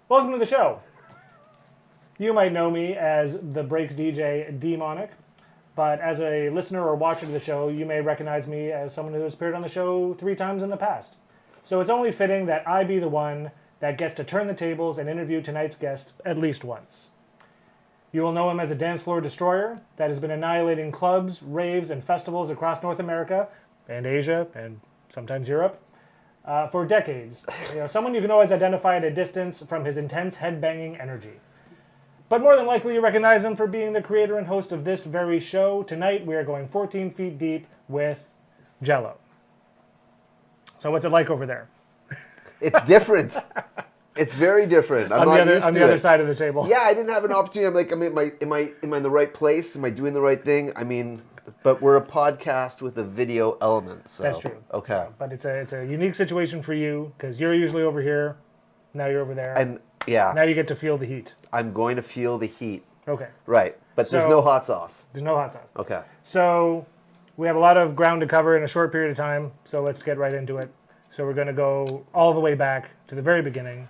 Welcome to the show. You might know me as the Breaks DJ Demonic, but as a listener or watcher to the show, you may recognize me as someone who has appeared on the show 3 times in the past. So it's only fitting that I be the one that gets to turn the tables and interview tonight's guest at least once. You will know him as a dance floor destroyer that has been annihilating clubs, raves, and festivals across North America and Asia and sometimes Europe for decades. Someone you can always identify at a distance from his intense headbanging energy. But more than likely you recognize him for being the creator and host of this very show. Tonight we are going 14 feet deep with JELO. So what's it like over there? It's different. It's very different. I'm not used to on the other side of the table. Yeah, I didn't have an opportunity. I'm like, am I in the right place? Am I doing the right thing? I mean, but we're a podcast with a video element. So. That's true. Okay. So, but it's a unique situation for you because you're usually over here. Now you're over there. And yeah. Now you get to feel the heat. I'm going to feel the heat. Okay. Right. But there's no hot sauce. There's no hot sauce. Okay. So we have a lot of ground to cover in a short period of time. So let's get right into it. So we're going to go all the way back to the very beginning.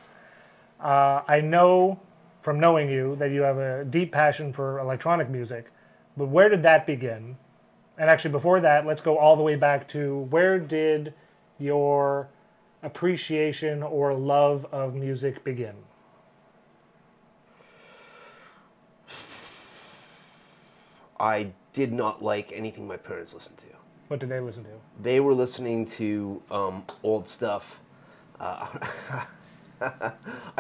I know from knowing you that you have a deep passion for electronic music, but where did that begin? And actually before that, let's go all the way back to where did your appreciation or love of music begin? I did not like anything my parents listened to. What did they listen to? They were listening to old stuff. I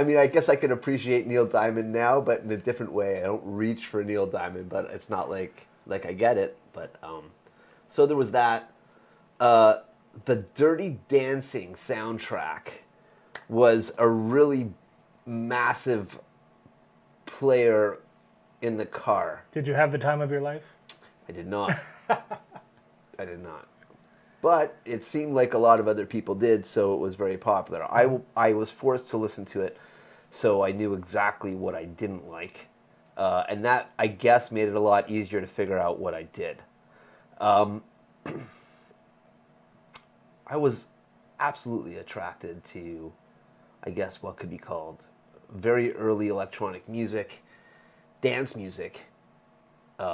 mean, I guess I could appreciate Neil Diamond now, but in a different way. I don't reach for Neil Diamond, but it's not like I get it. But so there was that. The Dirty Dancing soundtrack was a really massive player in the car. Did you have the time of your life? I did not. I did not. But it seemed like a lot of other people did, so it was very popular. I was forced to listen to it, so I knew exactly what I didn't like. And that, I guess, made it a lot easier to figure out what I did. I was absolutely attracted to, I guess, what could be called very early electronic music, dance music,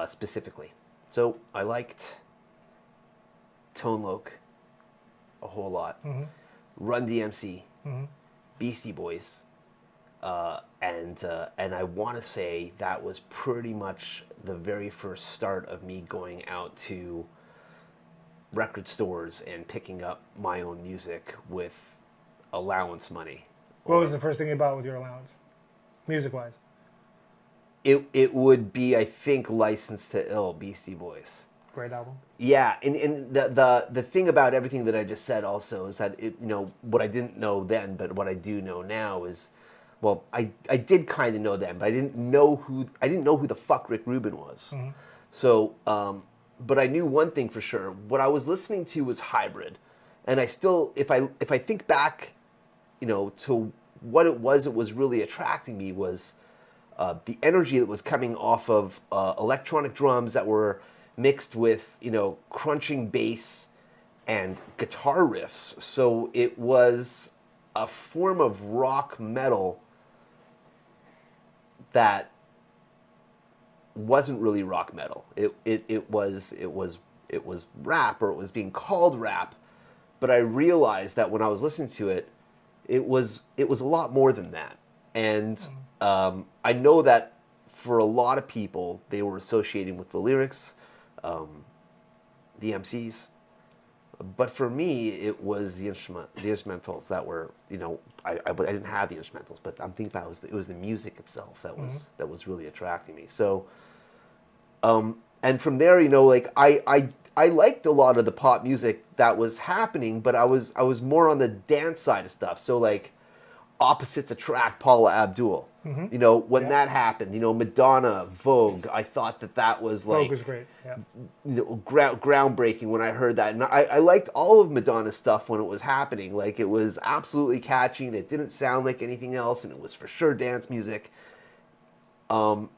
specifically. So I liked Tone Loc a whole lot, Run DMC, Beastie Boys, and I want to say that was pretty much the very first start of me going out to record stores and picking up my own music with allowance money. What was the first thing you bought with your allowance, music-wise? It would be, I think, License to Ill, Beastie Boys. Great album. Yeah, and the thing about everything that I just said also is that what I didn't know then, but what I do know now is, well, I did kind of know then, but I didn't know who the fuck Rick Rubin was. Mm-hmm. So, but I knew one thing for sure: what I was listening to was hybrid, and I still, if I think back, to what it was really attracting me was the energy that was coming off of electronic drums that were mixed with, crunching bass and guitar riffs. So it was a form of rock metal that wasn't really rock metal. It was rap, or it was being called rap. But I realized that when I was listening to it, it was a lot more than that. And I know that for a lot of people, they were associating with the lyrics, the MCs, but for me, it was the instrumentals that were, I didn't have the instrumentals, but I'm thinking about it was the music itself that was really attracting me. So, and from there, I liked a lot of the pop music that was happening, but I was more on the dance side of stuff. So like, Opposites Attract, Paula Abdul. Mm-hmm. When that happened, Madonna, Vogue, I thought that was like... Vogue was great, yeah. Groundbreaking when I heard that. And I liked all of Madonna's stuff when it was happening. Like, it was absolutely catchy, and it didn't sound like anything else, and it was for sure dance music. And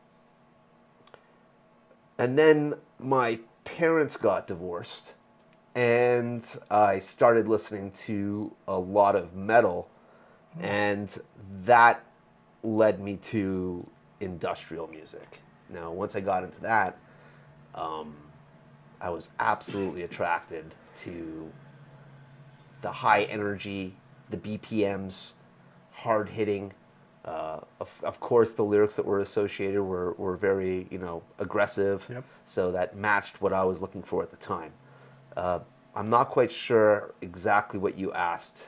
then my parents got divorced, and I started listening to a lot of metal. And that led me to industrial music. Now, once I got into that, I was absolutely attracted to the high energy, the BPMs, hard hitting. Of course, the lyrics that were associated were very, aggressive. Yep. So that matched what I was looking for at the time. I'm not quite sure exactly what you asked.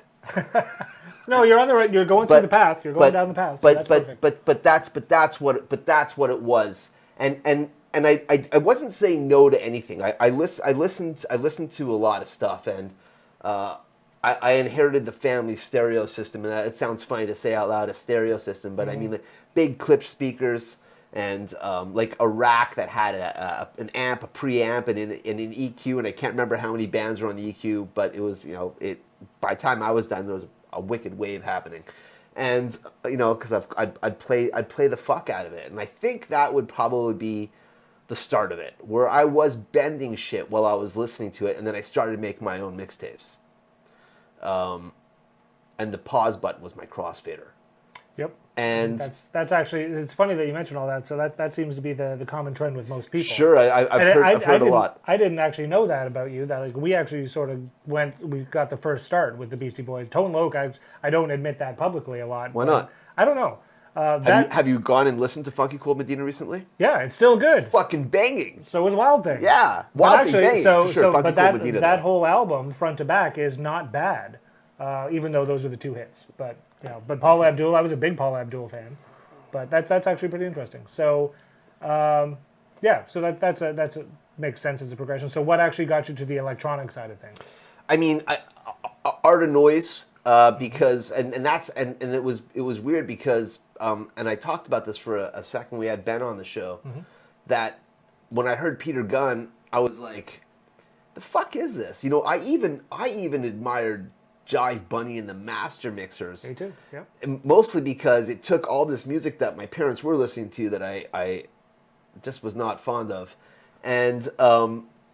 No, you're on the right. You're going through the path. You're going down the path. So that's perfect. But that's what it was. And I wasn't saying no to anything. I listened to a lot of stuff, and I inherited the family stereo system, and it sounds funny to say out loud, a stereo system, but I mean the big clip speakers and like a rack that had an amp, a preamp, and an EQ, and I can't remember how many bands were on the EQ, but it was, by the time I was done, there was a wicked wave happening. And, because I'd play the fuck out of it. And I think that would probably be the start of it, where I was bending shit while I was listening to it, and then I started to make my own mixtapes. And the pause button was my crossfader. Yep. And that's actually, it's funny that you mentioned all that. So that seems to be the common trend with most people. Sure, I've heard a lot. I didn't actually know that about you. That we actually sort of we got the first start with the Beastie Boys. Tone Loc, I don't admit that publicly a lot. Why not? I don't know. Have you gone and listened to Funky Cold Medina recently? Yeah, it's still good. Fucking banging. So is Wild Thing. Yeah, Wild Thing banging. For sure. But that whole album, front to back, is not bad. Even though those are the two hits, but Paula Abdul, I was a big Paula Abdul fan, but that's actually pretty interesting. So, so that's makes sense as a progression. So, what actually got you to the electronic side of things? I mean, Art of Noise, because it was weird because and I talked about this for a second. We had Ben on the show, that when I heard Peter Gunn, I was like, the fuck is this? I even admired Jive Bunny and the Master Mixers. Me too, yeah. And mostly because it took all this music that my parents were listening to that I just was not fond of, and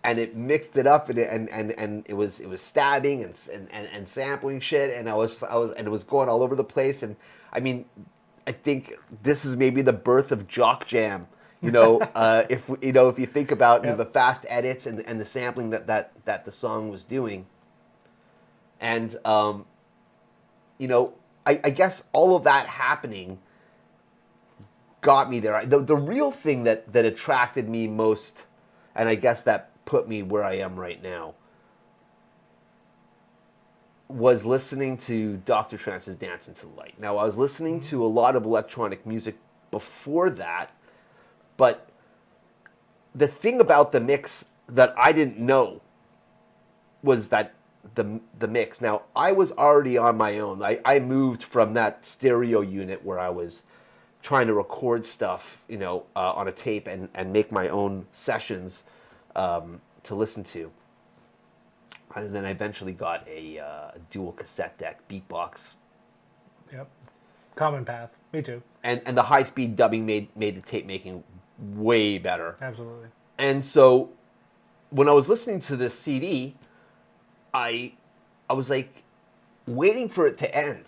it mixed it up and it was stabbing and sampling shit, and it was going all over the place. And I mean, I think this is maybe the birth of Jock Jam. If you think about the fast edits and the sampling that the song was doing. And, I guess all of that happening got me there. The real thing that attracted me most, and I guess that put me where I am right now, was listening to Dr. Trance's Dance Into the Light. Now, I was listening to a lot of electronic music before that, but the thing about the mix that I didn't know was that the mix. Now, I was already on my own. I moved from that stereo unit where I was trying to record stuff, on a tape and make my own sessions to listen to. And then I eventually got a dual cassette deck, beatbox. Yep. Common path. Me too. And the high-speed dubbing made the tape making way better. Absolutely. And so when I was listening to this CD, I was like waiting for it to end.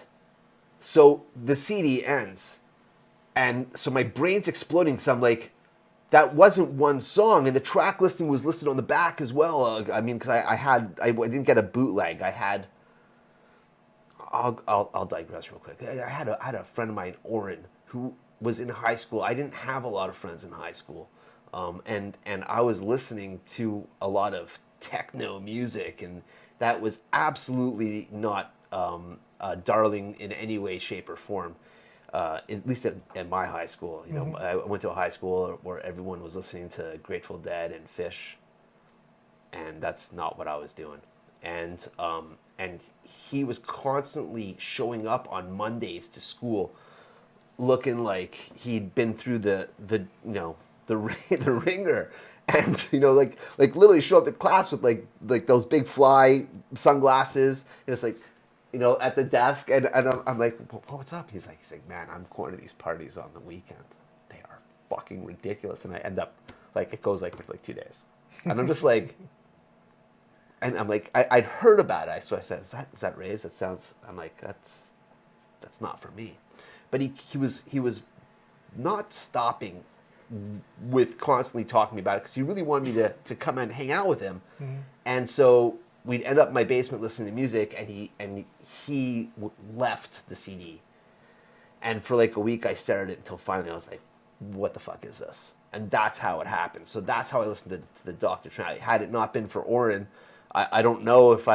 So the CD ends. And so my brain's exploding. So I'm like, that wasn't one song. And the track listing was listed on the back as well. I mean, because I didn't get a bootleg. I'll digress real quick. I had a friend of mine, Oren, who was in high school. I didn't have a lot of friends in high school. And I was listening to a lot of techno music, and that was absolutely not darling in any way, shape, or form. At least at my high school. I went to a high school where everyone was listening to Grateful Dead and Fish, and that's not what I was doing. And he was constantly showing up on Mondays to school, looking like he'd been through the ringer. And like literally show up to class with like those big fly sunglasses, and it's like, at the desk, and I'm like, what's up? He's like, man, I'm going to these parties on the weekend. They are fucking ridiculous, and I end up it goes for 2 days, and I'm just like, and I'm like, I'd heard about it, so I said, is that raves? That sounds. I'm like, that's not for me. but he was not stopping with constantly talking to me about it because he really wanted me to come and hang out with him. And so we'd end up in my basement listening to music, and he left the CD. And for like a week, I stared at it until finally I was like, what the fuck is this? And that's how it happened. So that's how I listened to the Dr. Trent. Had it not been for Oren, I don't know if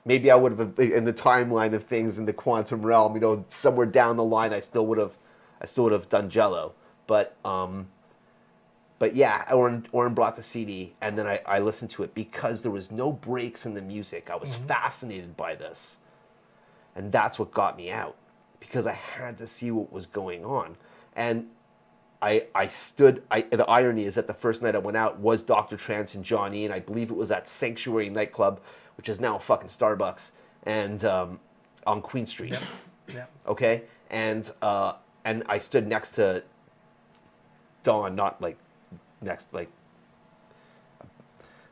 maybe I would have, in the timeline of things in the quantum realm, somewhere down the line, I still would have done JELO. But yeah, Oren brought the CD, and then I listened to it because there was no breaks in the music. I was fascinated by this, and that's what got me out, because I had to see what was going on. And the irony is that the first night I went out was Dr. Trance and Johnny, and I believe it was at Sanctuary nightclub, which is now a fucking Starbucks, and on Queen Street. Yeah. Okay, and I stood next to Dawn, not like next, like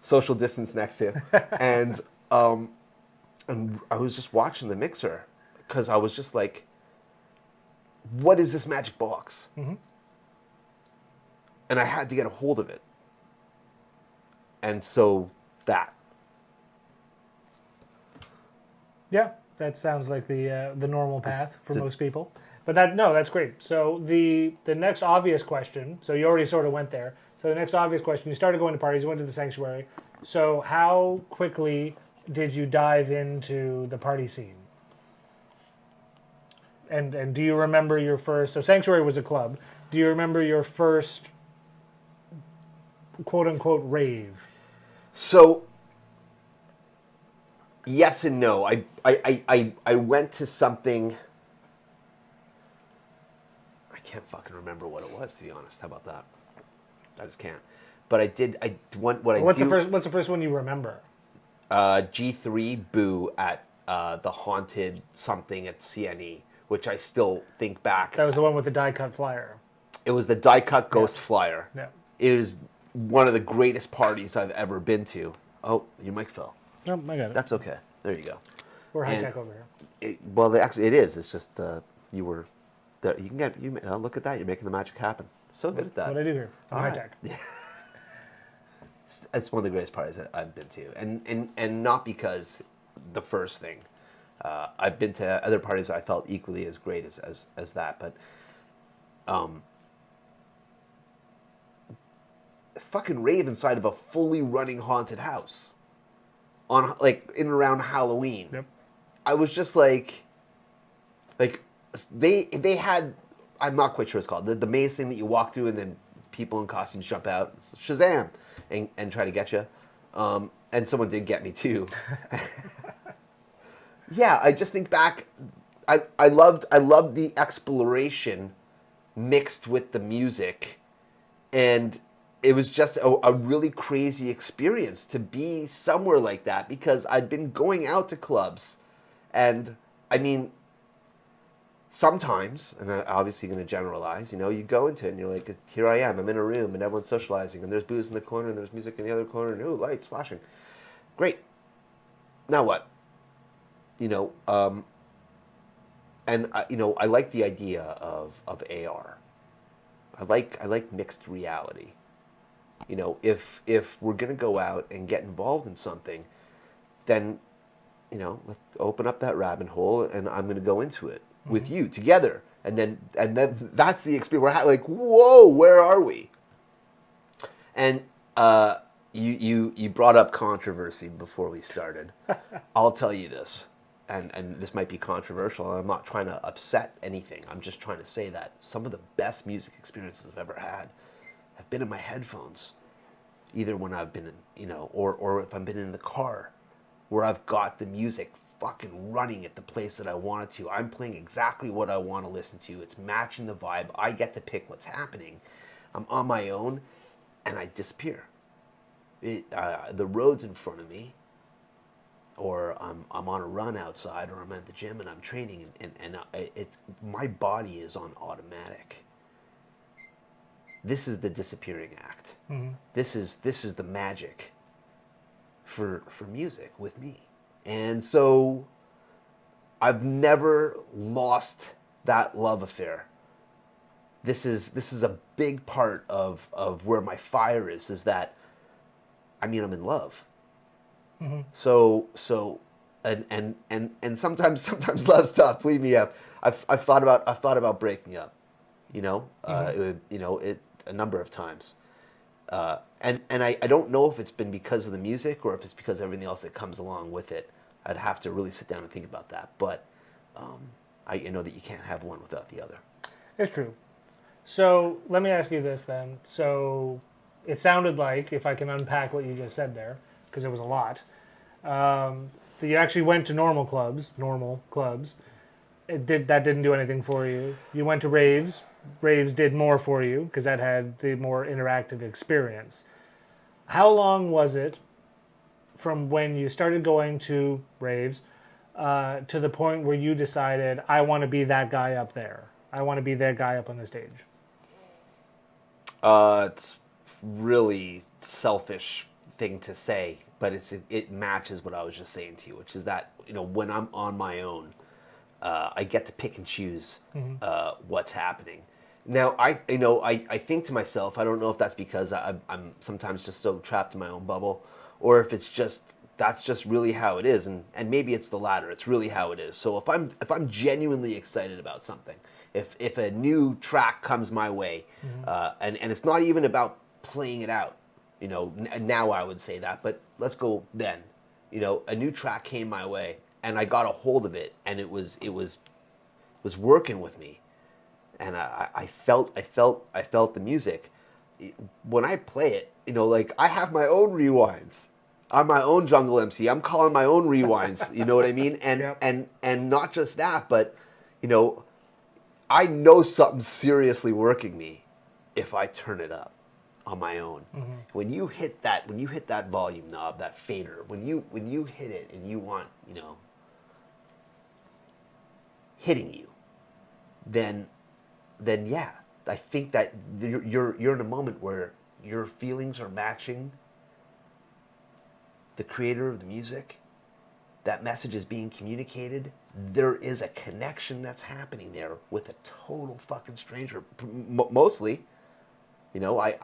social distance next to, and I was just watching the mixer because I was just like, what is this magic box? And I had to get a hold of it. And so that. Yeah, that sounds like the normal path for most people. But that's great. So the next obvious question, so you already sort of went there. So the next obvious question, you started going to parties, you went to the Sanctuary. So how quickly did you dive into the party scene? And do you remember your first, so Sanctuary was a club. Do you remember your first quote unquote rave? So yes and no. I went to something. I can't fucking remember what it was, to be honest. How about that? I just can't. But I did. What's the first one you remember? G3 Boo at the Haunted something at CNE, which I still think back. That was the one with the die cut flyer. It was the die cut ghost flyer. Yeah. It was one of the greatest parties I've ever been to. Oh, your mic fell. Oh, I got it. That's okay. There you go. We're high tech over here. It is. It's just you were. You can get you. Look at that. You're making the magic happen. So good at that. What I do here. I'm high tech. Yeah. It's one of the greatest parties that I've been to, and not because the first thing. I've been to other parties I felt equally as great as that, but fucking rave inside of a fully running haunted house on in and around Halloween. Yep. I was just like they had, I'm not quite sure what it's called, the maze thing that you walk through and then people in costumes jump out, Shazam, and try to get you. And someone did get me too. Yeah, I just think back. I loved the exploration mixed with the music, and it was just a really crazy experience to be somewhere like that, because I'd been going out to clubs, and I mean, sometimes, and I'm obviously going to generalize, you go into it and you're like, here I am, I'm in a room and everyone's socializing and there's booze in the corner and there's music in the other corner and ooh, lights flashing. Great. Now what? And I like the idea of AR. I like mixed reality. If we're gonna go out and get involved in something, then let's open up that rabbit hole and I'm gonna go into it with you together, and then that's the experience. We're like, whoa, where are we? And you brought up controversy before we started. I'll tell you this. And this might be controversial, and I'm not trying to upset anything. I'm just trying to say that some of the best music experiences I've ever had have been in my headphones, either when I've been in, or if I've been in the car, where I've got the music fucking running at the place that I want it to. I'm playing exactly what I want to listen to. It's matching the vibe. I get to pick what's happening. I'm on my own, and I disappear. The road's in front of me, or I'm on a run outside, or I'm at the gym and I'm training, and my body is on automatic. This is the disappearing act. Mm-hmm. This is the magic for music with me. And so I've never lost that love affair. This is a big part of where my fire is that, I mean, I'm in love. Mm-hmm. So and sometimes love's tough. Believe me, I've thought about breaking up. You know, a number of times. And I don't know if it's been because of the music or if it's because of everything else that comes along with it. I'd have to really sit down and think about that. But I know that you can't have one without the other. It's true. So let me ask you this then. So it sounded like, if I can unpack what you just said there, because it was a lot, that you actually went to normal clubs. That didn't do anything for you. You went to raves. Raves did more for you because that had the more interactive experience. How long was it from when you started going to raves to the point where you decided, I want to be that guy up there? I want to be that guy up on the stage. It's really selfish thing to say, but it matches what I was just saying to you, which is that, you know, when I'm on my own, I get to pick and choose what's happening. Now, I think to myself, I don't know if that's because I'm sometimes just so trapped in my own bubble, or if it's just that's just really how it is, and maybe it's the latter. It's really how it is. So if I'm genuinely excited about something, if a new track comes my way, and it's not even about playing it out, you know, now I would say that, but let's go then, you know, a new track came my way, and I got a hold of it, and it was working with me, and I felt the music. When I play it, you know, like I have my own rewinds. I'm my own jungle MC. I'm calling my own rewinds. You know what I mean? And Yep. and not just that, but you know, I know something's seriously working me if I turn it up on my own. Mm-hmm. When you hit that volume knob, that fader, when you hit it and you want, you know, hitting you, then yeah, I think that you're in a moment where your feelings are matching the creator of the music. That message is being communicated. There is a connection that's happening there with a total fucking stranger. Mostly, you know, I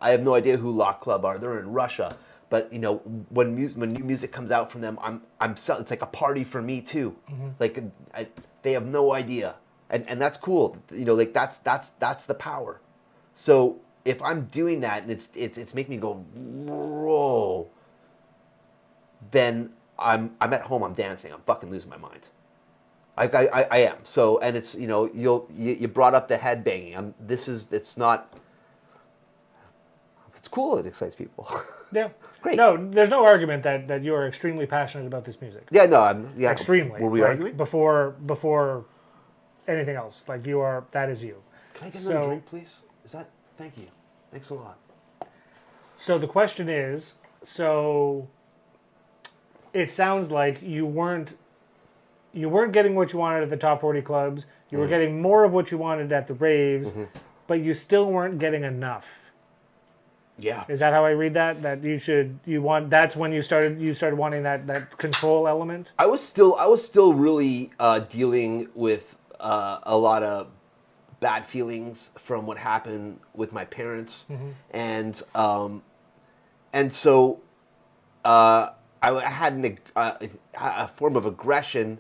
have no idea who Lock Club are. They're in Russia, but you know, when new music comes out from them, it's like a party for me too. Mm-hmm. Like they have no idea, and that's cool. You know, like that's the power. So if I'm doing that and it's making me go whoa, then I'm at home. I'm dancing. I'm fucking losing my mind. I am. So, and it's, you know, you brought up the head banging. It's not. It's cool. It excites people. Yeah. Great. No, there's no argument that you are extremely passionate about this music. Yeah. No. Yeah. Extremely. Were we arguing before anything else? Like you are. That is you. Can I get another drink, please? Thank you. Thanks a lot. So the question is, it sounds like you weren't getting what you wanted at the top 40 clubs. You were getting more of what you wanted at the raves, but you still weren't getting enough. Yeah. Is that how I read that? That that's when you started wanting that control element? I was still really dealing with a lot of bad feelings from what happened with my parents, and so I had a form of aggression,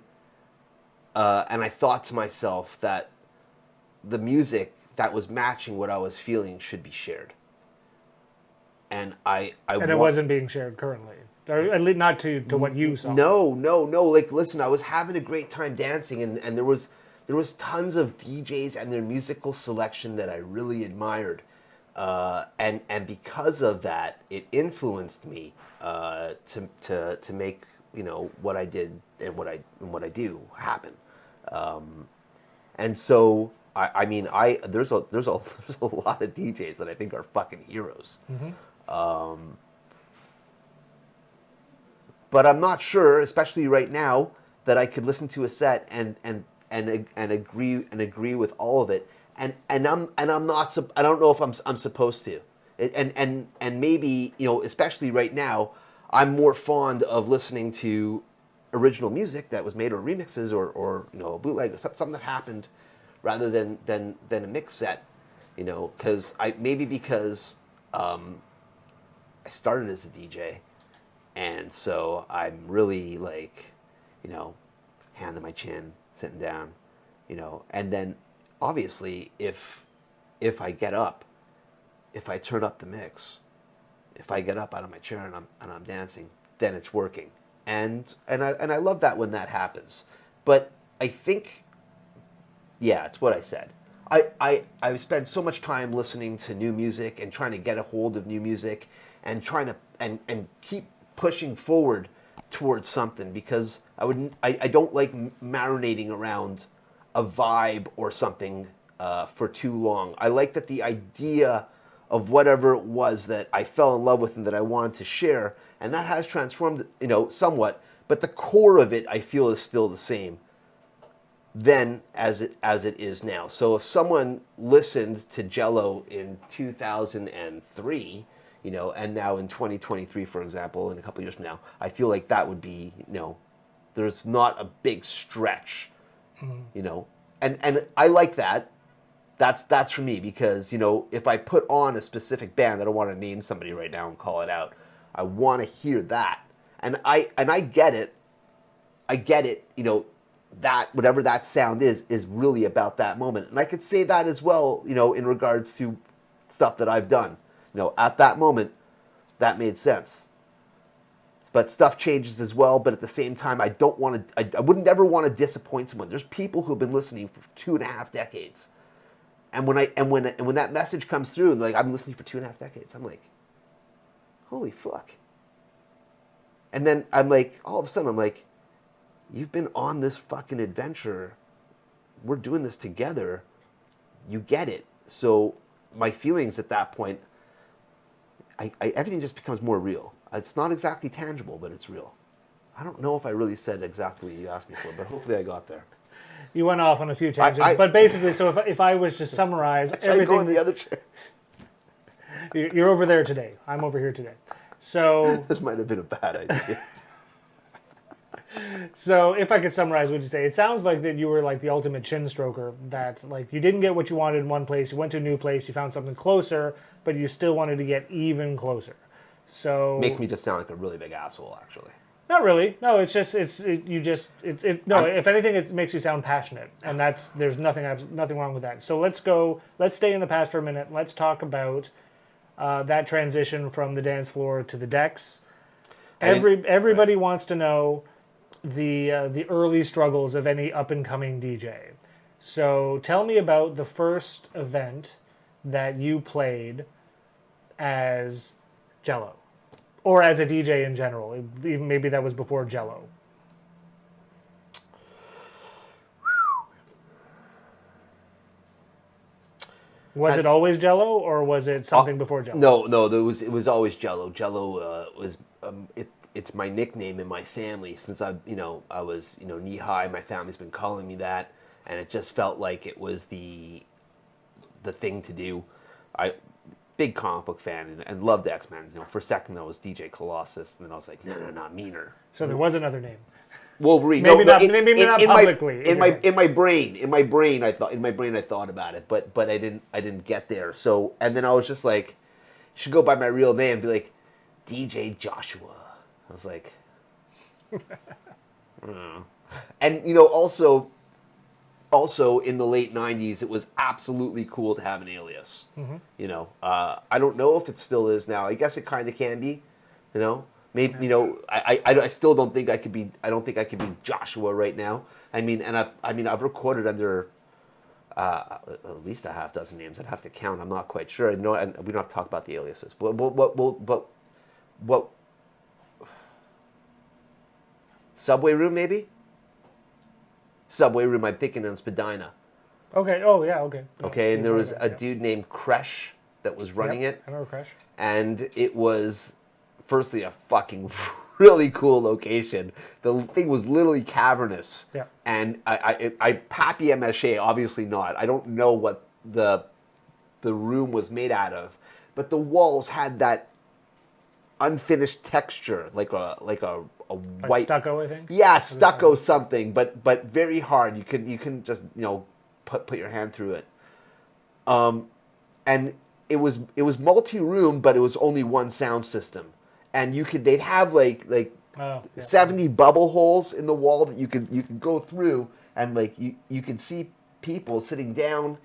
and I thought to myself that the music that was matching what I was feeling should be shared. And it wasn't being shared currently, or at least not to what you saw. No. Like, listen, I was having a great time dancing, and there was tons of DJs and their musical selection that I really admired, and because of that, it influenced me to make, you know, what I did and what I do happen, and so I mean there's a lot of DJs that I think are fucking heroes. But I'm not sure, especially right now, that I could listen to a set and agree with all of it, and I'm not. I don't know if I'm supposed to, and maybe, you know, especially right now, I'm more fond of listening to original music that was made, or remixes, or you know, a bootleg, or something that happened, rather than a mix set, you know, because I started as a DJ, and so I'm really like, you know, hand on my chin, sitting down, you know, and then obviously if I get up, if I turn up the mix, if I get up out of my chair and I'm dancing, then it's working, and I love that when that happens. But I think, yeah, it's what I said. I spend so much time listening to new music and trying to get a hold of new music and trying to and keep pushing forward towards something, because I don't like marinating around a vibe or something for too long. I like that the idea of whatever it was that I fell in love with and that I wanted to share, and that has transformed, you know, somewhat, but the core of it I feel is still the same then as it is now. So if someone listened to JELO in 2003, you know, and now in 2023, for example, in a couple of years from now, I feel like that would be, you know, there's not a big stretch, you know, and I like that. That's for me, because, you know, if I put on a specific band, I don't want to name somebody right now and call it out. I want to hear that, and I get it. I get it. You know, that whatever that sound is really about that moment, and I could say that as well. You know, in regards to stuff that I've done. You know, at that moment, that made sense. But stuff changes as well. But at the same time, I don't want to. I wouldn't ever want to disappoint someone. There's people who've been listening for 2.5 decades. And when that message comes through, and like, I'm listening for 2.5 decades, I'm like, holy fuck. And then I'm like, all of a sudden I'm like, you've been on this fucking adventure. We're doing this together. You get it. So my feelings at that point, everything just becomes more real. It's not exactly tangible, but it's real. I don't know if I really said exactly what you asked me for, but hopefully I got there. You went off on a few tangents, but basically, so if I was to summarize everything, go in the other chair. You're over there today. I'm over here today. So this might have been a bad idea. So if I could summarize what you say, it sounds like that you were like the ultimate chin stroker. That like you didn't get what you wanted in one place, you went to a new place, you found something closer, but you still wanted to get even closer. So makes me just sound like a really big asshole, actually. Not really. No, it's just if anything, it makes you sound passionate, and there's nothing wrong with that. So let's stay in the past for a minute. Let's talk about that transition from the dance floor to the decks. Everybody wants to know the early struggles of any up and coming DJ. So tell me about the first event that you played as JELO. Or as a DJ in general. Maybe that was before JELO. Was it always JELO, or was it something before JELO? No, it was always JELO. JELO was it's my nickname in my family since I was knee high. My family's been calling me that, and it just felt like it was the thing to do. Big comic book fan and loved X-Men. For a second I was DJ Colossus, and then I was like, no, meaner. So there was another name. Wolverine. Maybe not publicly. In my brain, I thought about it, but I didn't get there. So, and then I was just like, you should go by my real name, be like, DJ Joshua. I was like, and also in the late 90s, it was absolutely cool to have an alias. Mm-hmm. I don't know if it still is now. I guess it kind of can be. Maybe I still don't think I could be. I don't think I could be Joshua right now. I've recorded under at least a half dozen names. I'd have to count. I'm not quite sure. And we don't have to talk about the aliases. What Subway Room maybe. Subway Room, I'm thinking in Spadina. Okay. Oh, yeah. Okay. Okay, and there was a dude named Kresh that was running it. I remember Kresh. And it was, firstly, a fucking really cool location. The thing was literally cavernous. Yeah. And I papier-mâché, obviously not. I don't know what the room was made out of, but the walls had that unfinished texture, like a Like white stucco, I think. Yeah, stucco something, but very hard. You can just put your hand through it. And it was multi-room, but it was only one sound system, and they'd have like Oh, yeah. 70 bubble holes in the wall that you could go through, and like you could see people sitting down.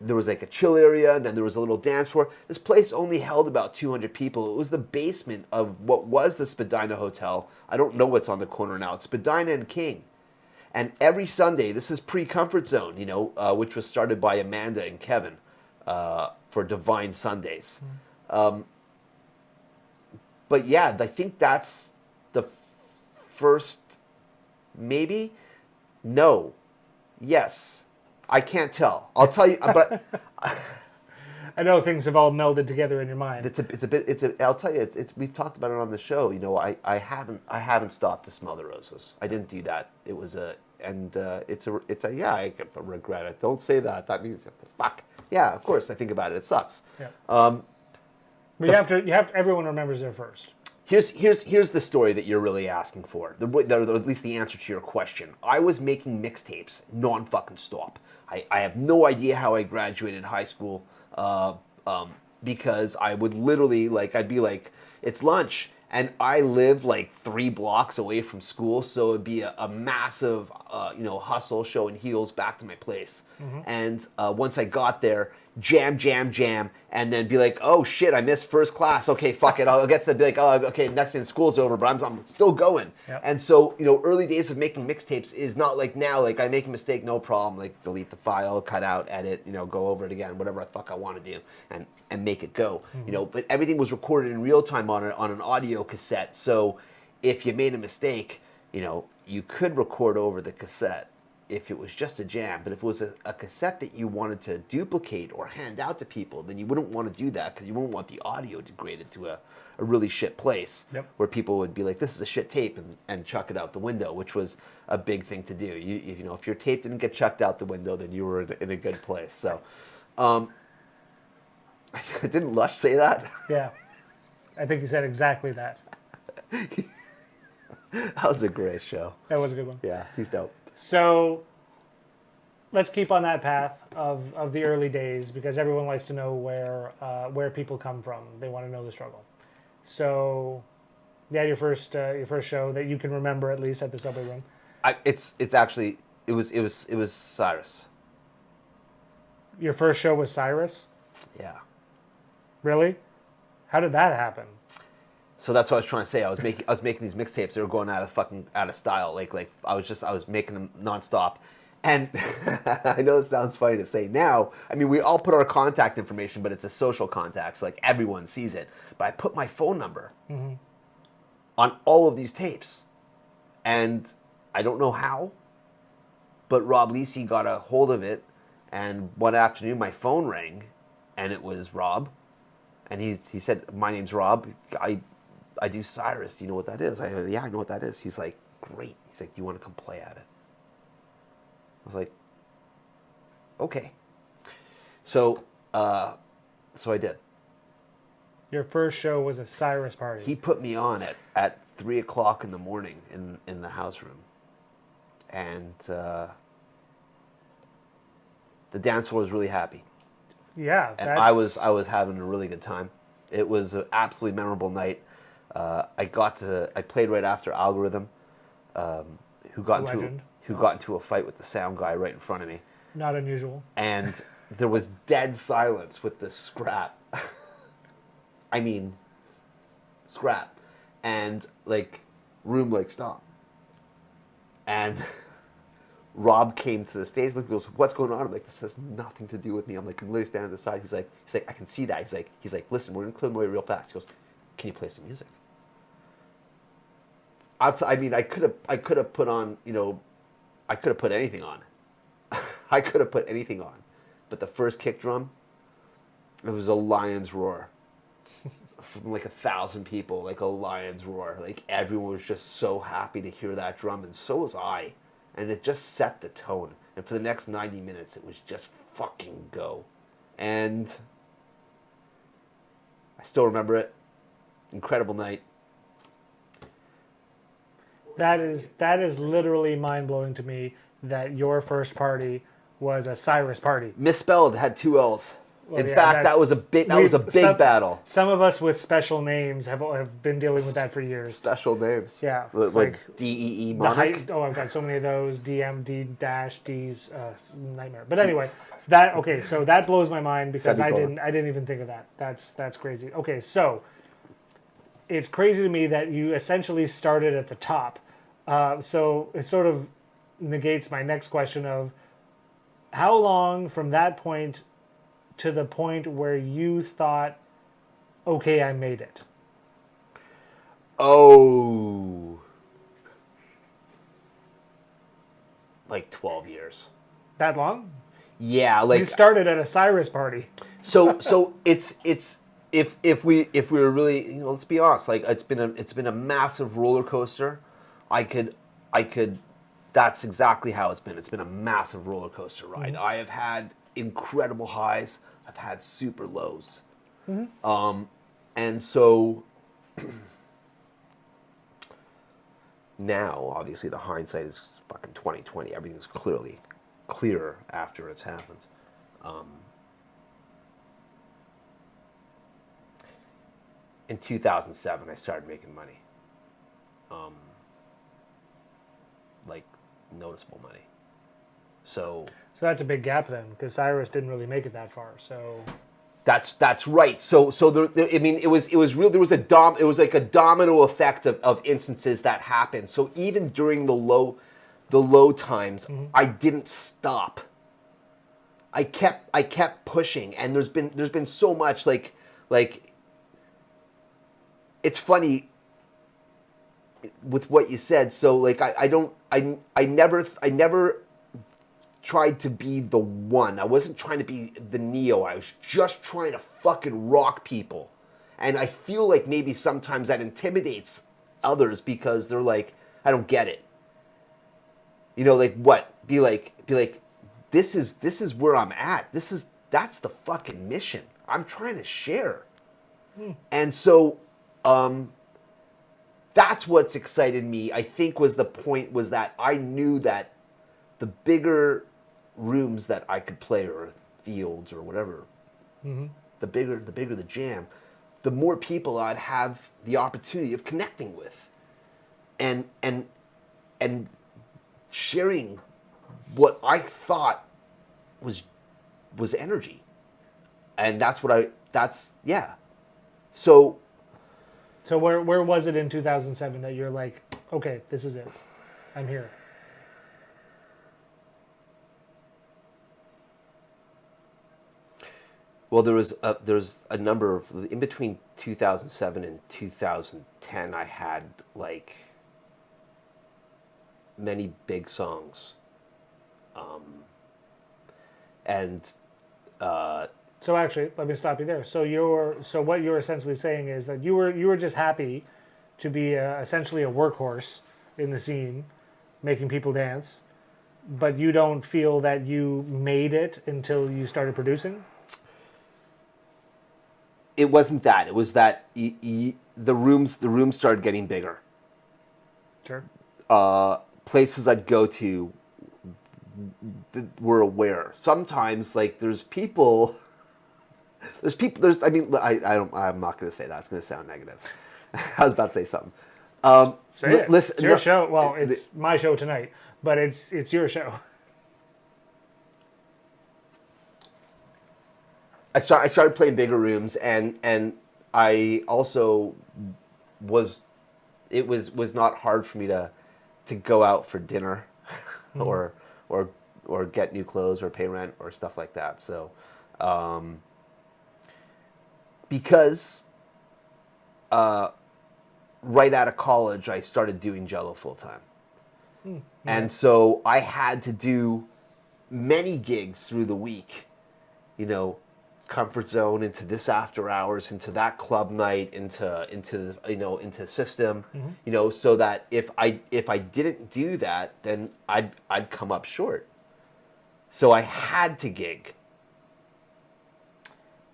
There was like a chill area, and then there was a little dance floor. This place only held about 200 people. It was the basement of what was the Spadina Hotel. I don't know what's on the corner now. It's Spadina and King. And every Sunday, this is pre-Comfort Zone, which was started by Amanda and Kevin for Divine Sundays. But yeah, I think that's the first, maybe? No. Yes. I can't tell. I'll tell you, but I know things have all melded together in your mind. I'll tell you, we've talked about it on the show. I haven't stopped to smell the roses. I didn't do that. It was I regret it. Don't say that. That means fuck. Yeah, of course I think about it. It sucks. Yeah. But you have to. Everyone remembers their first. Here's the story that you're really asking for. At least the answer to your question. I was making mixtapes non-fucking stop. I have no idea how I graduated high school because I would literally, I'd be like, it's lunch. And I lived like 3 blocks away from school, so it'd be a massive, hustle, showing heels back to my place. Mm-hmm. And once I got there, jam, and then be like, oh shit, I missed first class. Okay, fuck it. I'll get to be like, oh, okay, next thing school's over, but I'm still going. Yep. And so, early days of making mixtapes is not like now, like I make a mistake, no problem, like delete the file, cut out, edit, go over it again, whatever the fuck I want to do, and make it go. Mm-hmm. But everything was recorded in real time on an audio cassette. So if you made a mistake, you could record over the cassette if it was just a jam. But if it was a cassette that you wanted to duplicate or hand out to people, then you wouldn't want to do that because you wouldn't want the audio degraded to a really shit place. Yep. Where people would be like, this is a shit tape, and chuck it out the window, which was a big thing to do. If your tape didn't get chucked out the window, then you were in a good place. So didn't Lush say that? Yeah. I think he said exactly that. That was a great show. That was a good one. Yeah, he's dope. So let's keep on that path of the early days, because everyone likes to know where people come from. They want to know the struggle. So you had your first show that you can remember, at least, at the Subway Room. It was Cyrus. Your first show was Cyrus? Yeah. Really? How did that happen? So that's what I was trying to say. I was making these mixtapes. They were going out of style. Like I was making them nonstop. And I know it sounds funny to say now. I mean, we all put our contact information, but it's a social contact, so like everyone sees it. But I put my phone number on all of these tapes, and I don't know how, but Rob Lisi got a hold of it, and one afternoon my phone rang, and it was Rob, and he said, "My name's Rob. I do Cyrus. Do you know what that is?" I said, "Yeah, I know what that is." He's like, "Great." He's like, "Do you want to come play at it?" I was like, "Okay." So I did. Your first show was a Cyrus party. He put me on at 3:00 in the morning in the house room, and the dance floor was really happy. Yeah, and I was having a really good time. It was an absolutely memorable night. I played right after Algorithm, who got into a fight with the sound guy right in front of me. Not unusual. And there was dead silence with this scrap. I mean, scrap. And room stop. And Rob came to the stage and goes, "What's going on?" I'm like, "This has nothing to do with me." I'm literally standing at the side. He's like, "I can see that." He's like, "Listen, we're gonna clear away real fast." He goes, "Can you play some music?" I could have put on, I could have put anything on. I could have put anything on. But the first kick drum, it was a lion's roar. From 1,000 people, a lion's roar. Everyone was just so happy to hear that drum, and so was I. And it just set the tone. And for the next 90 minutes, it was just fucking go. And I still remember it. Incredible night. That is literally mind-blowing to me that your first party was a Cyrus party. Misspelled, had 2 L's. Well, In yeah, fact, that was a big battle. Some of us with special names have been dealing with that for years. Special names. Yeah. Like DEE Monic. I've got so many of those. DM, D dash, D's, nightmare. But anyway, so that blows my mind because I didn't even think of that. That's crazy. Okay, so it's crazy to me that you essentially started at the top. So it sort of negates my next question of how long from that point to the point where you thought, okay, I made it? Oh, like 12 years. That long? Yeah, like you started at a Cyrus party. So it's if we were really, let's be honest, like it's been a massive roller coaster. I could that's exactly how it's been. It's been a massive roller coaster ride. I have had incredible highs. I've had super lows. And so now, obviously, the hindsight is fucking 2020. Everything's clearer after it's happened. In 2007, I started making money. Like, noticeable money. So that's a big gap then, because Cyrus didn't really make it that far. So that's right. So I mean, it was real. There was it was like a domino effect of instances that happened. So even during the low times, I didn't stop. I kept pushing, and there's been so much like it's funny with what you said. So like I never tried to be the one. I wasn't trying to be the Neo. I was just trying to fucking rock people. And I feel like maybe sometimes that intimidates others because they're like, I don't get it. Like what? Be like, this is where I'm at. That's the fucking mission. I'm trying to share. And so that's what's excited me, I think, was that I knew that the bigger rooms that I could play, or fields or whatever, the bigger the jam, the more people I'd have the opportunity of connecting with and sharing what I thought was energy. And So where was it in 2007 that you're like, okay, this is it, I'm here? Well, there's a number of, in between 2007 and 2010, I had like many big songs, So actually, let me stop you there. So what you're essentially saying is that you were just happy to be essentially a workhorse in the scene, making people dance, but you don't feel that you made it until you started producing? It wasn't that. It was that the rooms started getting bigger. Sure. Places I'd go to were aware. Sometimes, like, I'm not going to say that. It's going to sound negative. I was about to say something. Say it. Listen, it's your show. Well, it's my show tonight, but it's your show. I started playing bigger rooms, and I also it was not hard for me to go out for dinner or get new clothes or pay rent or stuff like that. So because right out of college I started doing JELO full time. And so I had to do many gigs through the week, comfort zone, into this after hours, into that club night, into system, so that if I didn't do that, then I'd come up short. So I had to gig.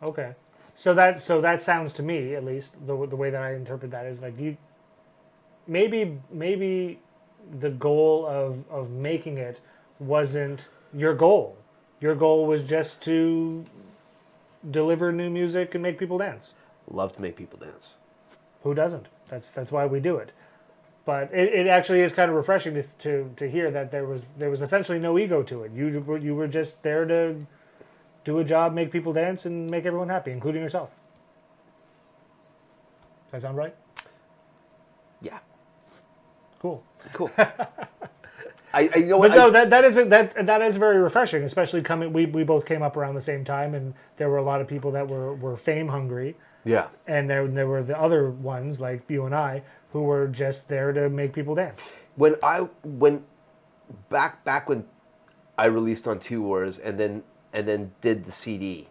Okay. So that sounds to me, at least the way that I interpret that, is like you maybe the goal of making it wasn't your goal. Your goal was just to deliver new music and make people dance. Love to make people dance. Who doesn't? That's why we do it. But it actually is kind of refreshing to hear that there was essentially no ego to it. You were just there to do a job, make people dance, and make everyone happy, including yourself. Does that sound right? Yeah. Cool. Cool. I you know But what? no, that is very refreshing, especially coming. We both came up around the same time, and there were a lot of people that were fame hungry. Yeah. And there were the other ones like you and I who were just there to make people dance. When back when I released on Two Wars and then did the CD,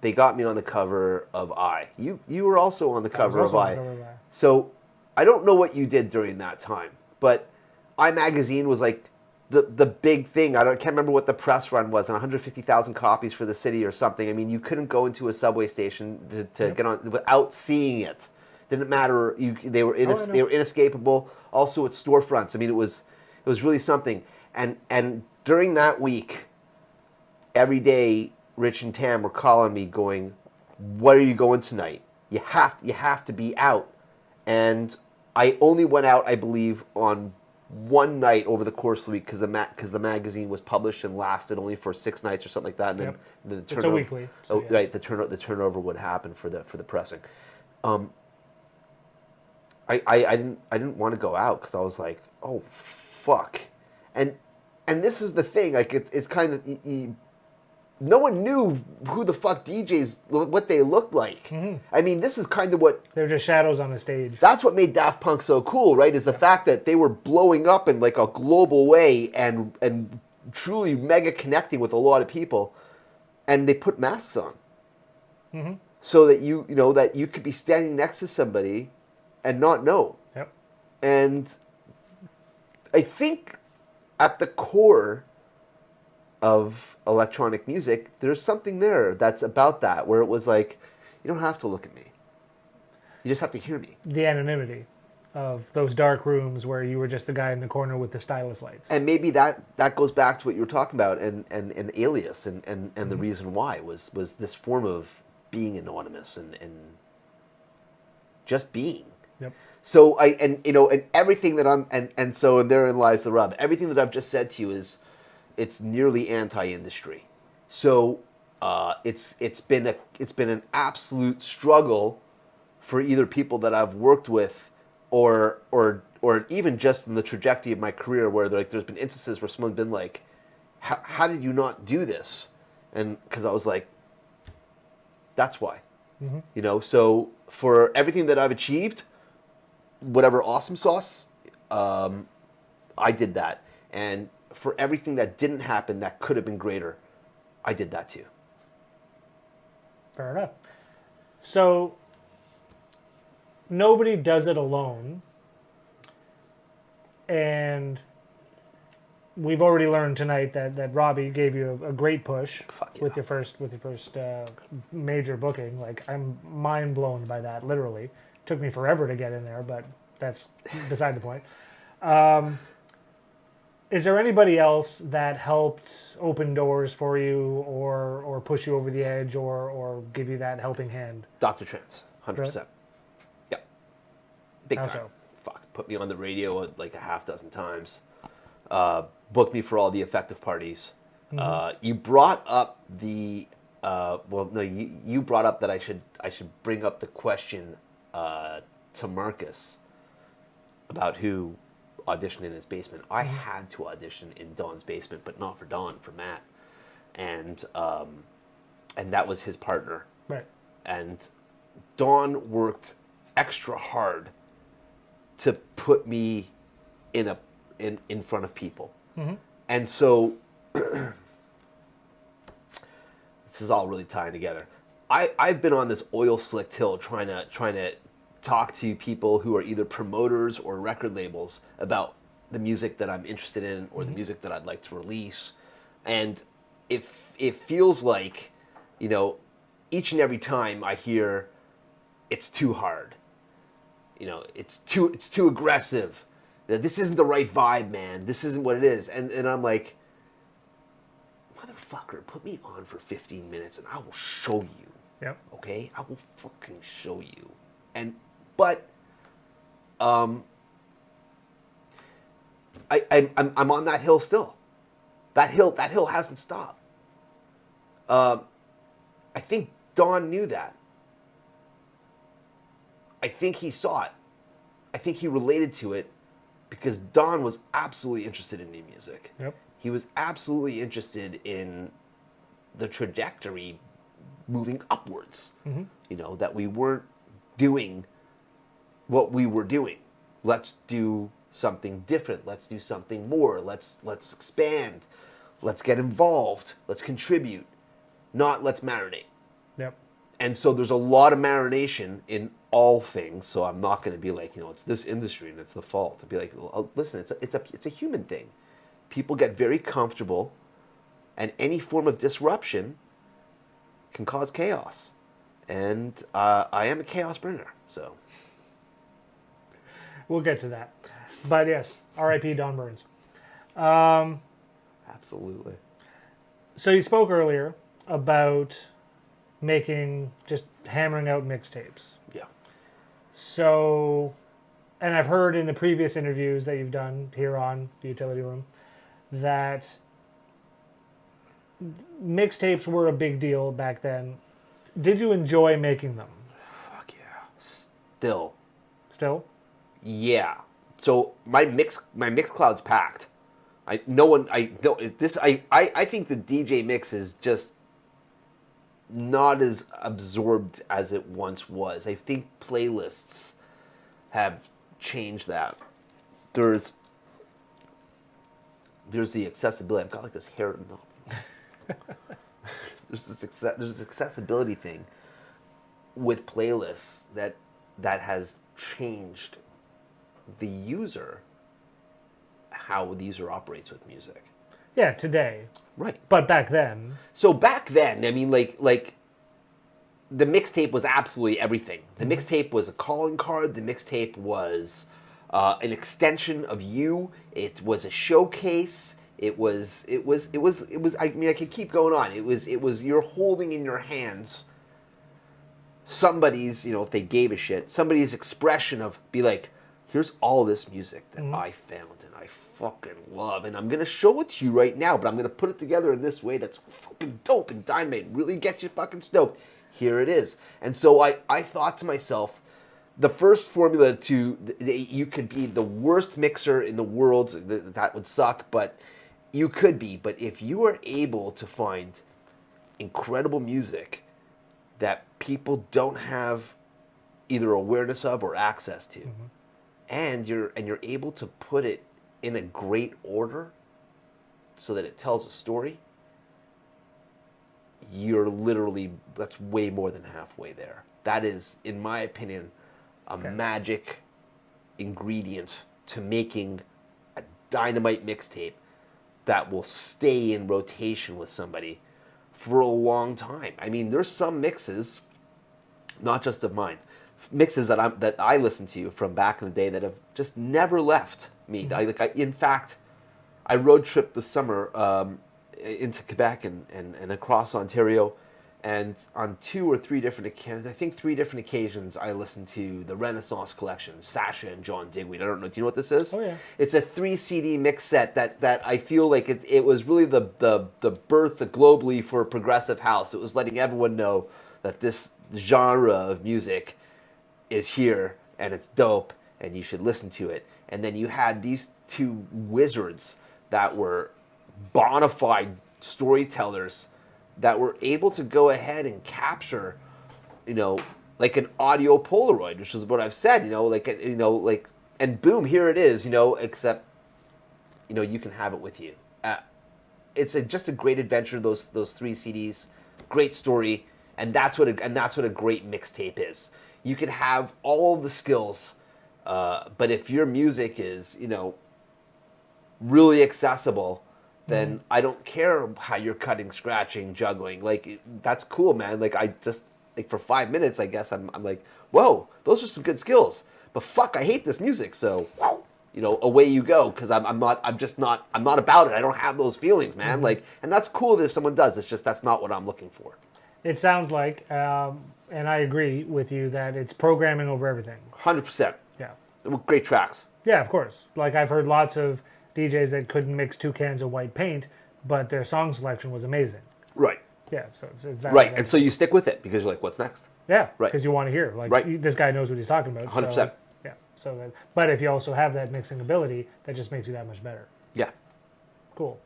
they got me on the cover of I. You were also on the cover of I. So I don't know what you did during that time, but I Magazine was like the big thing. Can't remember what the press run was, 150,000 copies for the city or something. I mean, you couldn't go into a subway station to get on without seeing it. Didn't matter. They were inescapable. Also at storefronts. I mean, it was really something. And during that week, every day, Rich and Tam were calling me, going, "What are you going tonight? You have to be out." And I only went out, I believe, on one night over the course of the week because the magazine was published and lasted only for 6 nights or something like that. And then the turnover, it's a weekly. So yeah. Right, the turnover would happen for the pressing. I didn't want to go out because I was like, oh fuck, and this is the thing, like it's kind of no one knew who the fuck DJs, what they looked like. Mm-hmm. I mean, this is kind of what they're just shadows on the stage. That's what made Daft Punk so cool, right? Is the fact that they were blowing up in like a global way and truly mega connecting with a lot of people, and they put masks on, so that that you could be standing next to somebody and not know. Yep. And I think at the core of electronic music, there's something there that's about that, where it was like, you don't have to look at me. You just have to hear me. The anonymity of those dark rooms where you were just the guy in the corner with the stylus lights. And maybe that goes back to what you were talking about and Alias and the reason why was this form of being anonymous and just being. Yep. So and everything that and therein lies the rub. Everything that I've just said to you it's nearly anti-industry. So it's been an absolute struggle for either people that I've worked with or even just in the trajectory of my career where there's been instances where someone's been like, how did you not do this? And because I was like, that's why. So for everything that I've achieved, whatever awesome sauce, I did that. And for everything that didn't happen that could have been greater, I did that too. Fair enough. So nobody does it alone. And we've already learned tonight that Robbie gave you a great push with your first major booking. Like, I'm mind blown by that, literally. Took me forever to get in there, but that's beside the point. Is there anybody else that helped open doors for you or push you over the edge or give you that helping hand? Dr. Trance, 100%. Right? Yeah. Big time. So? Fuck. Put me on the radio like a half dozen times. Booked me for all the effective parties. You brought up the... you brought up that I should bring up the question to Marcus about who auditioned in his basement. I had to audition in Don's basement, but not for Don, for Matt, and that was his partner. Right. And Don worked extra hard to put me in front of people, and so this is all really tying together. I've been on this oil slicked hill trying to talk to people who are either promoters or record labels about the music that I'm interested in or the music that I'd like to release. And it feels like, each and every time I hear it's too hard. It's too aggressive. This isn't the right vibe, man. This isn't what it is. And I'm like, motherfucker, put me on for 15 minutes and I will show you. Yep. Okay? I will fucking show you. But I'm on that hill still. That hill hasn't stopped. I think Don knew that. I think he saw it. I think he related to it because Don was absolutely interested in new music. Yep. He was absolutely interested in the trajectory moving upwards. Mm-hmm. That we weren't doing what we were doing. Let's do something different. Let's do something more. Let's expand. Let's get involved. Let's contribute. Not let's marinate. Yep. And so there's a lot of marination in all things. So I'm not going to be like, it's this industry and it's the fault. I'll be like, well, listen, it's a human thing. People get very comfortable, and any form of disruption can cause chaos. And I am a chaos bringer, so. We'll get to that. But yes, R.I.P. Don Burns. Absolutely. So you spoke earlier about just hammering out mixtapes. Yeah. So, and I've heard in the previous interviews that you've done here on the Utility Room that mixtapes were a big deal back then. Did you enjoy making them? Fuck yeah. Still? Yeah. So my Mixcloud's packed. I think the DJ mix is just not as absorbed as it once was. I think playlists have changed that. There's the accessibility. I've got like this hair. There's this accessibility thing with playlists that has changed the user, how the user operates with music. Yeah, today. Right. But back then. So back then, I mean, like the mixtape was absolutely everything. The mixtape was a calling card. The mixtape was an extension of you. It was a showcase. It was. I mean, I could keep going on. It was you're holding in your hands somebody's, if they gave a shit, somebody's expression of be like, here's all this music that I found and I fucking love, and I'm gonna show it to you right now, but I'm gonna put it together in this way that's fucking dope and dynamite, really get you fucking stoked. Here it is. And so I thought to myself, the first formula you could be the worst mixer in the world, that would suck, but you could be. But if you are able to find incredible music that people don't have either awareness of or access to, and you're able to put it in a great order so that it tells a story, that's way more than halfway there. That is, in my opinion, a magic ingredient to making a dynamite mixtape that will stay in rotation with somebody for a long time. I mean, there's some mixes, not just of mine, mixes that I listen to from back in the day that have just never left me. In fact, I road tripped this summer into Quebec and across Ontario, and on 2 or 3 different occasions, I think 3 different occasions, I listened to the Renaissance Collection, Sasha and John Digweed. I don't know. Do you know what this is? Oh yeah. It's a 3 CD mix set that I feel like it was really the birth globally for progressive house. It was letting everyone know that this genre of music is here and it's dope and you should listen to it. And then you had these 2 wizards that were bona fide storytellers that were able to go ahead and capture, like an audio Polaroid, which is what I've said, and boom, here it is, except, you can have it with you. It's just a great adventure. Those 3 CDs, great story, and that's what a great mixtape is. You can have all of the skills, but if your music is, really accessible then I don't care how you're cutting, scratching, juggling. Like, that's cool, man. Like, I just, like, for 5 minutes, I guess I'm like, whoa, those are some good skills. But fuck, I hate this music. So, you know, away you go. Because I'm not about it. I don't have those feelings, man. Like, and that's cool if someone does. It's just, that's not what I'm looking for. It sounds like, and I agree with you, that it's programming over everything. 100%. Yeah. Great tracks. Yeah, of course. Like, I've heard lots of DJs that couldn't mix 2 cans of white paint, but their song selection was amazing. Right. Yeah, so it's that. Right, and so you stick with it because you're like, what's next? Yeah, right. Because you want to hear. Like, this guy knows what he's talking about. 100%. So, yeah. But if you also have that mixing ability, that just makes you that much better. Yeah. Cool.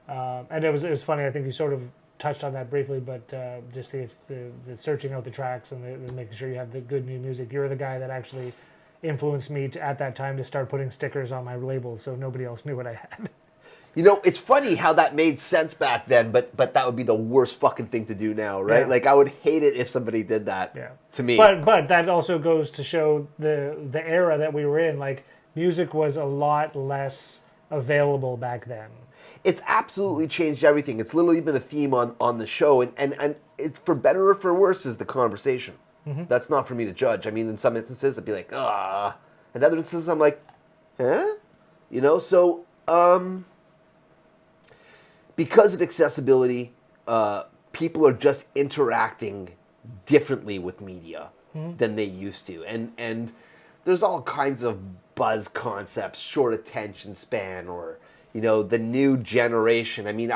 And it was funny. I think you sort of touched on that briefly, but just the searching out the tracks and the making sure you have the good new music. You're the guy that actually influenced me at that time to start putting stickers on my labels so nobody else knew what I had. You know, it's funny how that made sense back then, but that would be the worst fucking thing to do now, right? Yeah. Like, I would hate it if somebody did that to me. But that also goes to show the era that we were in. Like, music was a lot less available back then. It's absolutely changed everything. It's literally been a theme on the show, and it's for better or for worse is the conversation. That's not for me to judge. I mean, in some instances, I'd be like, ah. In other instances, I'm like, huh? You know, so, because of accessibility, people are just interacting differently with media than they used to. And there's all kinds of buzz concepts, short attention span, or, you know, the new generation. I mean,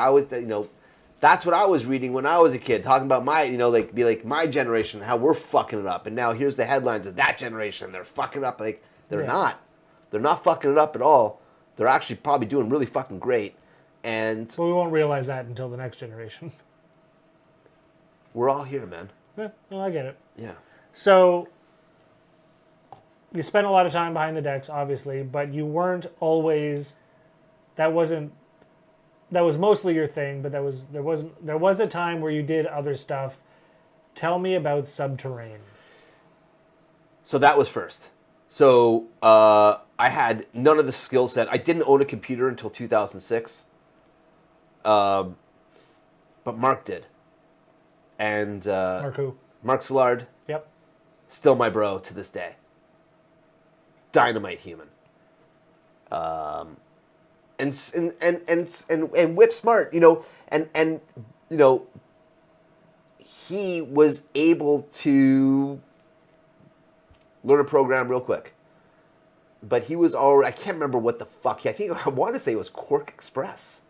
that's what I was reading when I was a kid, talking about my, you know, like, be like my generation, how we're fucking it up. And now here's the headlines of that generation. They're fucking up. Like, they're not. They're not fucking it up at all. They're actually probably doing really fucking great. And we won't realize that until the next generation. We're all here, man. Yeah, well, I get it. Yeah. So, you spent a lot of time behind the decks, obviously, but you weren't always. That was mostly your thing, but there was a time where you did other stuff. Tell me about Subterrane. So that was first. So I had none of the skill set. I didn't own a computer until 2006. But Mark did. And Mark who? Mark Szilard. Yep. Still my bro to this day. Dynamite human. And whip smart, you know, and you know, he was able to learn a program real quick. But he was already, I can't remember what the fuck, I want to say it was Quark Express.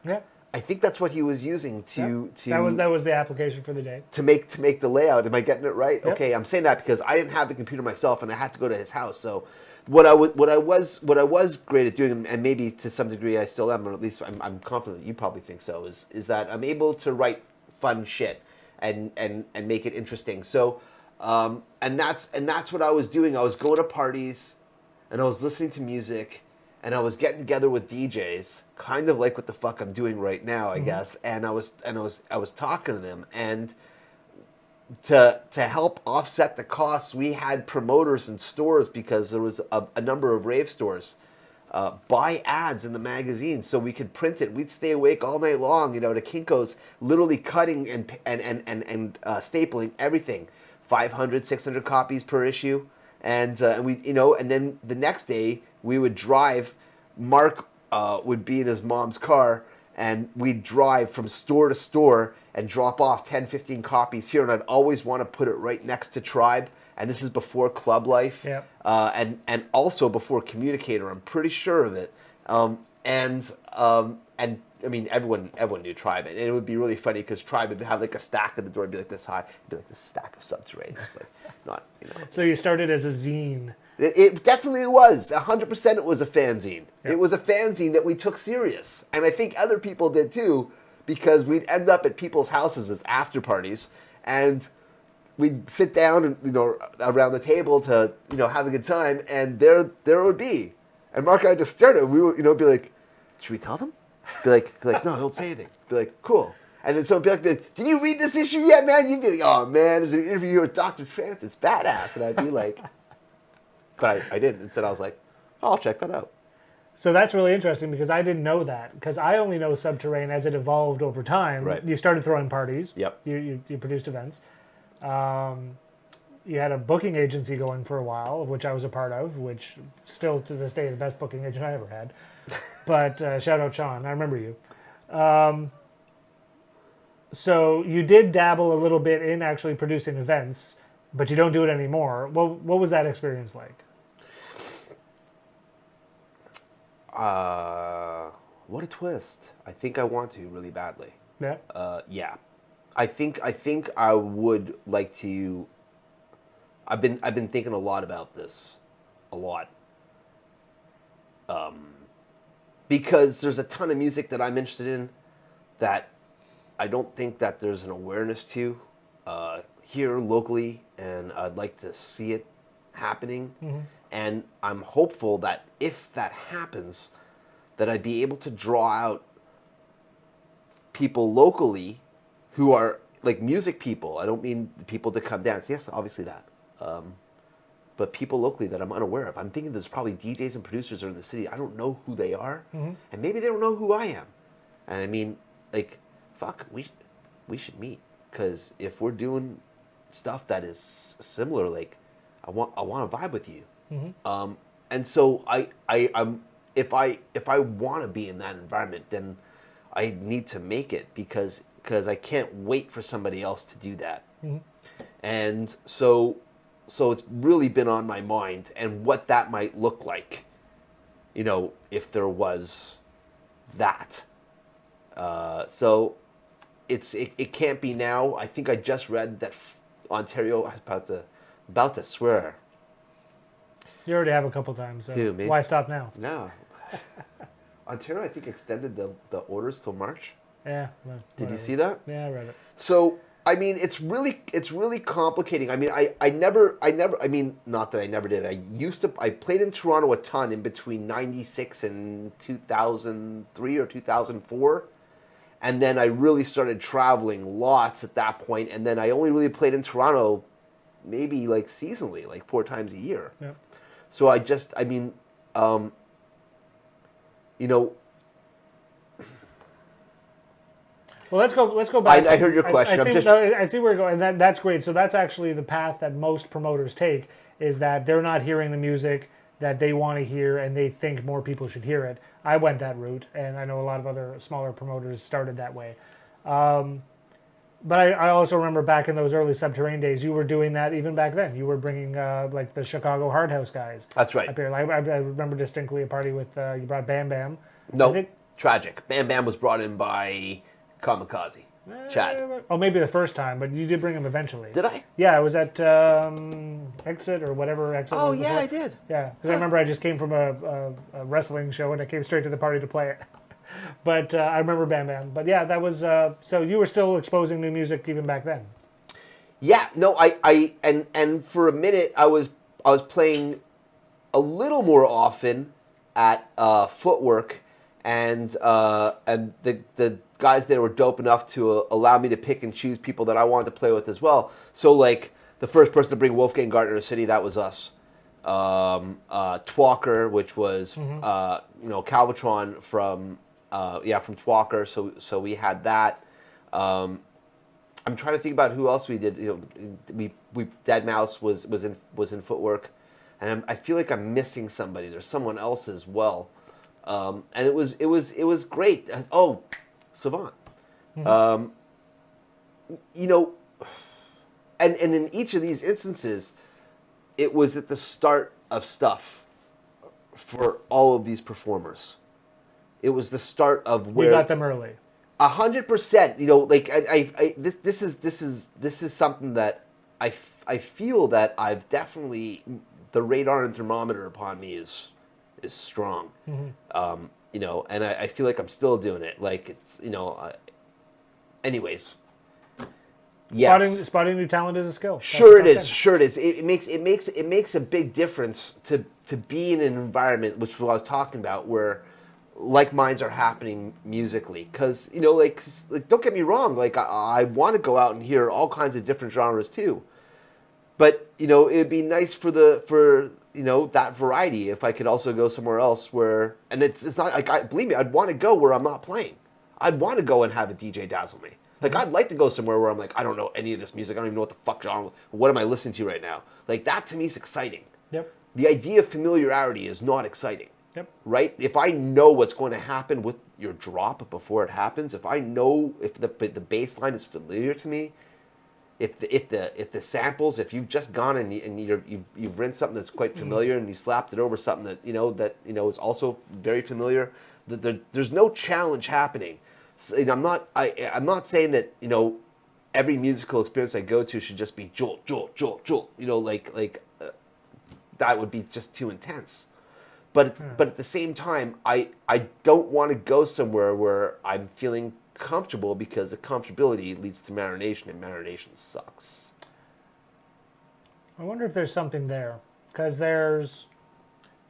Yeah. I think that's what he was using to that was the application for the day. To make the layout. Am I getting it right? Yep. Okay, I'm saying that because I didn't have the computer myself and I had to go to his house. So what I was great at doing, and maybe to some degree I still am, or at least I'm confident you probably think so, is that I'm able to write fun shit and make it interesting. So and that's what I was doing. I was going to parties and I was listening to music. And I was getting together with DJs, kind of like what the fuck I'm doing right now, I guess. And I was talking to them, and to help offset the costs, we had promoters in stores because there was a number of rave stores buy ads in the magazine so we could print it. We'd stay awake all night long, you know, to Kinko's, literally cutting and stapling everything, 500, 600 copies per issue, and we, you know, and then the next day. We would drive, Mark would be in his mom's car, and we'd drive from store to store and drop off 10, 15 copies here, and I'd always want to put it right next to Tribe, and this is before Club Life, yep. And also before Communicator, I'm pretty sure of it, and I mean, everyone knew Tribe, and it would be really funny because Tribe would have like a stack at the door, it'd be like this high, it'd be like this stack of Subterrane, just like, not, you know. So you started as a zine. It definitely was. 100% it was a fanzine. Yep. It was a fanzine that we took serious. And I think other people did too, because we'd end up at people's houses as after parties, and we'd sit down and, you know, around the table to, you know, have a good time, and there it would be. And Mark and I just stared at it, and we would, you know, be like, should we tell them? Be like, no, don't say anything. Be like, cool. And then someone would be like, did you read this issue yet, man? You'd be like, oh man, there's an interview with Dr. Trance, it's badass. And I'd be like, but I didn't. Instead, I was like, oh, I'll check that out. So that's really interesting because I didn't know that, because I only know Subterrane as it evolved over time. Right. You started throwing parties. Yep. You produced events. You had a booking agency going for a while, of which I was a part of, which still to this day the best booking agent I ever had. But shout out Sean, I remember you. So you did dabble a little bit in actually producing events, but you don't do it anymore. What was that experience like? What a twist. I think I want to really badly. Yeah. Yeah. I think I would like to. I've been thinking a lot about this, a lot. Because there's a ton of music that I'm interested in that I don't think that there's an awareness to here locally, and I'd like to see it happening. Mm-hmm. And I'm hopeful that if that happens, that I'd be able to draw out people locally who are like music people. I don't mean people that come dance. Yes, obviously that. But people locally that I'm unaware of. I'm thinking there's probably DJs and producers in the city. I don't know who they are. Mm-hmm. And maybe they don't know who I am. And I mean, like, fuck, we should meet. Because if we're doing stuff that is similar, like, I want to vibe with you. Mm-hmm. And so I'm if I want to be in that environment, then I need to make it because I can't wait for somebody else to do that. Mm-hmm. And so it's really been on my mind, and what that might look like, you know, if there was that. So it can't be now. I think I just read that Ontario is about to swear. You already have a couple times, so Dude, why stop now? No. Ontario, I think, extended the orders till March. Yeah. Well, Did you see that? Yeah, I read it. So, I mean, it's really complicating. I mean, I never, I mean, not that I never did. I played in Toronto a ton in between 96 and 2003 or 2004. And then I really started traveling lots at that point. And then I only really played in Toronto maybe like seasonally, like 4 times a year. Yeah. So you know. Well, let's go back. I heard your question. I see where you're going, and that's great. So that's actually the path that most promoters take, is that they're not hearing the music that they want to hear, and they think more people should hear it. I went that route, and I know a lot of other smaller promoters started that way. But I also remember back in those early Subterrane days, you were doing that even back then. You were bringing like the Chicago Hard House guys. That's right. Up here. I remember distinctly a party with you brought Bam Bam. No, tragic. Bam Bam was brought in by Kamikaze. Chad. Oh, maybe the first time, but you did bring him eventually. Did I? Yeah, it was at Exit or whatever Exit was. Oh, yeah, I did. Yeah, because I remember I just came from a wrestling show and I came straight to the party to play it. But I remember Bam Bam. But yeah, that was, so you were still exposing new music even back then. Yeah, no, and for a minute I was playing a little more often at Footwork, and the guys there were dope enough to allow me to pick and choose people that I wanted to play with as well. So like the first person to bring Wolfgang Gartner to the city, that was us. Twalker, which was Calvatron from Twalker. So we had that. I'm trying to think about who else we did. You know, we Dead Mouse was in Footwork, and I feel like I'm missing somebody. There's someone else as well, and it was great. Oh, Savant, mm-hmm. You know, and in each of these instances, it was at the start of stuff for all of these performers. It was the start of where you got them early. 100%. You know, like this is something that I feel that I've definitely, the radar and thermometer upon me is strong. Mm-hmm. You know, and I feel like I'm still doing it. Like it's, you know, anyways. Yes. Spotting new talent is a skill. Sure it is. Sure it is. It makes a big difference to be in an environment, which is what I was talking about, where like minds are happening musically. Because, you know, like don't get me wrong, like I want to go out and hear all kinds of different genres too. But, you know, it'd be nice for that variety. If I could also go somewhere else where, and it's not like, believe me, I'd want to go where I'm not playing. I'd want to go and have a DJ dazzle me. Like, I'd like to go somewhere where I'm like, I don't know any of this music. I don't even know what the fuck genre. What am I listening to right now? Like, that to me is exciting. Yep. The idea of familiarity is not exciting. Yep. Right? If I know what's going to happen with your drop before it happens, if I know if the bass line is familiar to me, if the samples, if you've just gone and you've rinsed something that's quite familiar and you slapped it over something that is also very familiar, there's no challenge happening. So, I'm not saying that every musical experience I go to should just be jolt, jolt, jolt, jolt. That would be just too intense. But at the same time, I don't want to go somewhere where I'm feeling comfortable, because the comfortability leads to marination, and marination sucks. I wonder if there's something there, because there's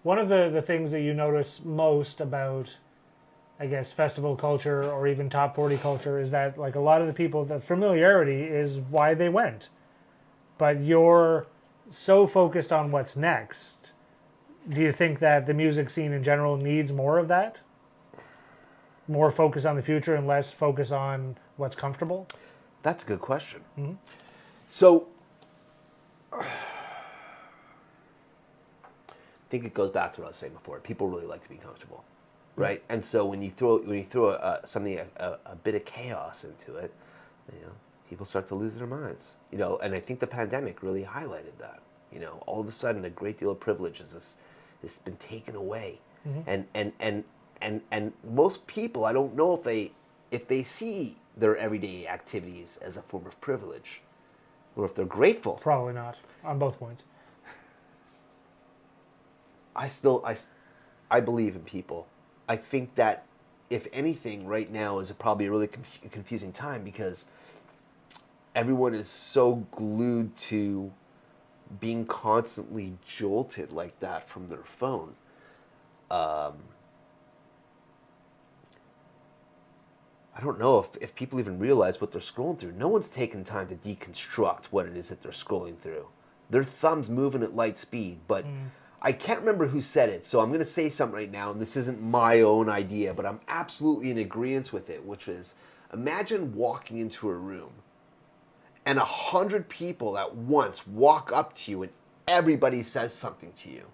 one of the things that you notice most about, I guess, festival culture or even top 40 culture is that, like, a lot of the people, the familiarity is why they went. But you're so focused on what's next. Do you think that the music scene in general needs more of that? More focus on the future and less focus on what's comfortable? That's a good question. Mm-hmm. So, I think it goes back to what I was saying before. People really like to be comfortable, right? And so when you throw something a bit of chaos into it, people start to lose their minds. And I think the pandemic really highlighted that. All of a sudden, a great deal of privilege has been taken away, and most people, I don't know if they see their everyday activities as a form of privilege, or if they're grateful. Probably not on both points. I believe in people. I think that if anything, right now is probably a really confusing time, because everyone is so glued to being constantly jolted like that from their phone. I don't know if people even realize what they're scrolling through. No one's taken time to deconstruct what it is that they're scrolling through. Their thumb's moving at light speed, but I can't remember who said it, so I'm going to say something right now, and this isn't my own idea, but I'm absolutely in agreement with it, which is, imagine walking into a room and 100 people at once walk up to you and everybody says something to you.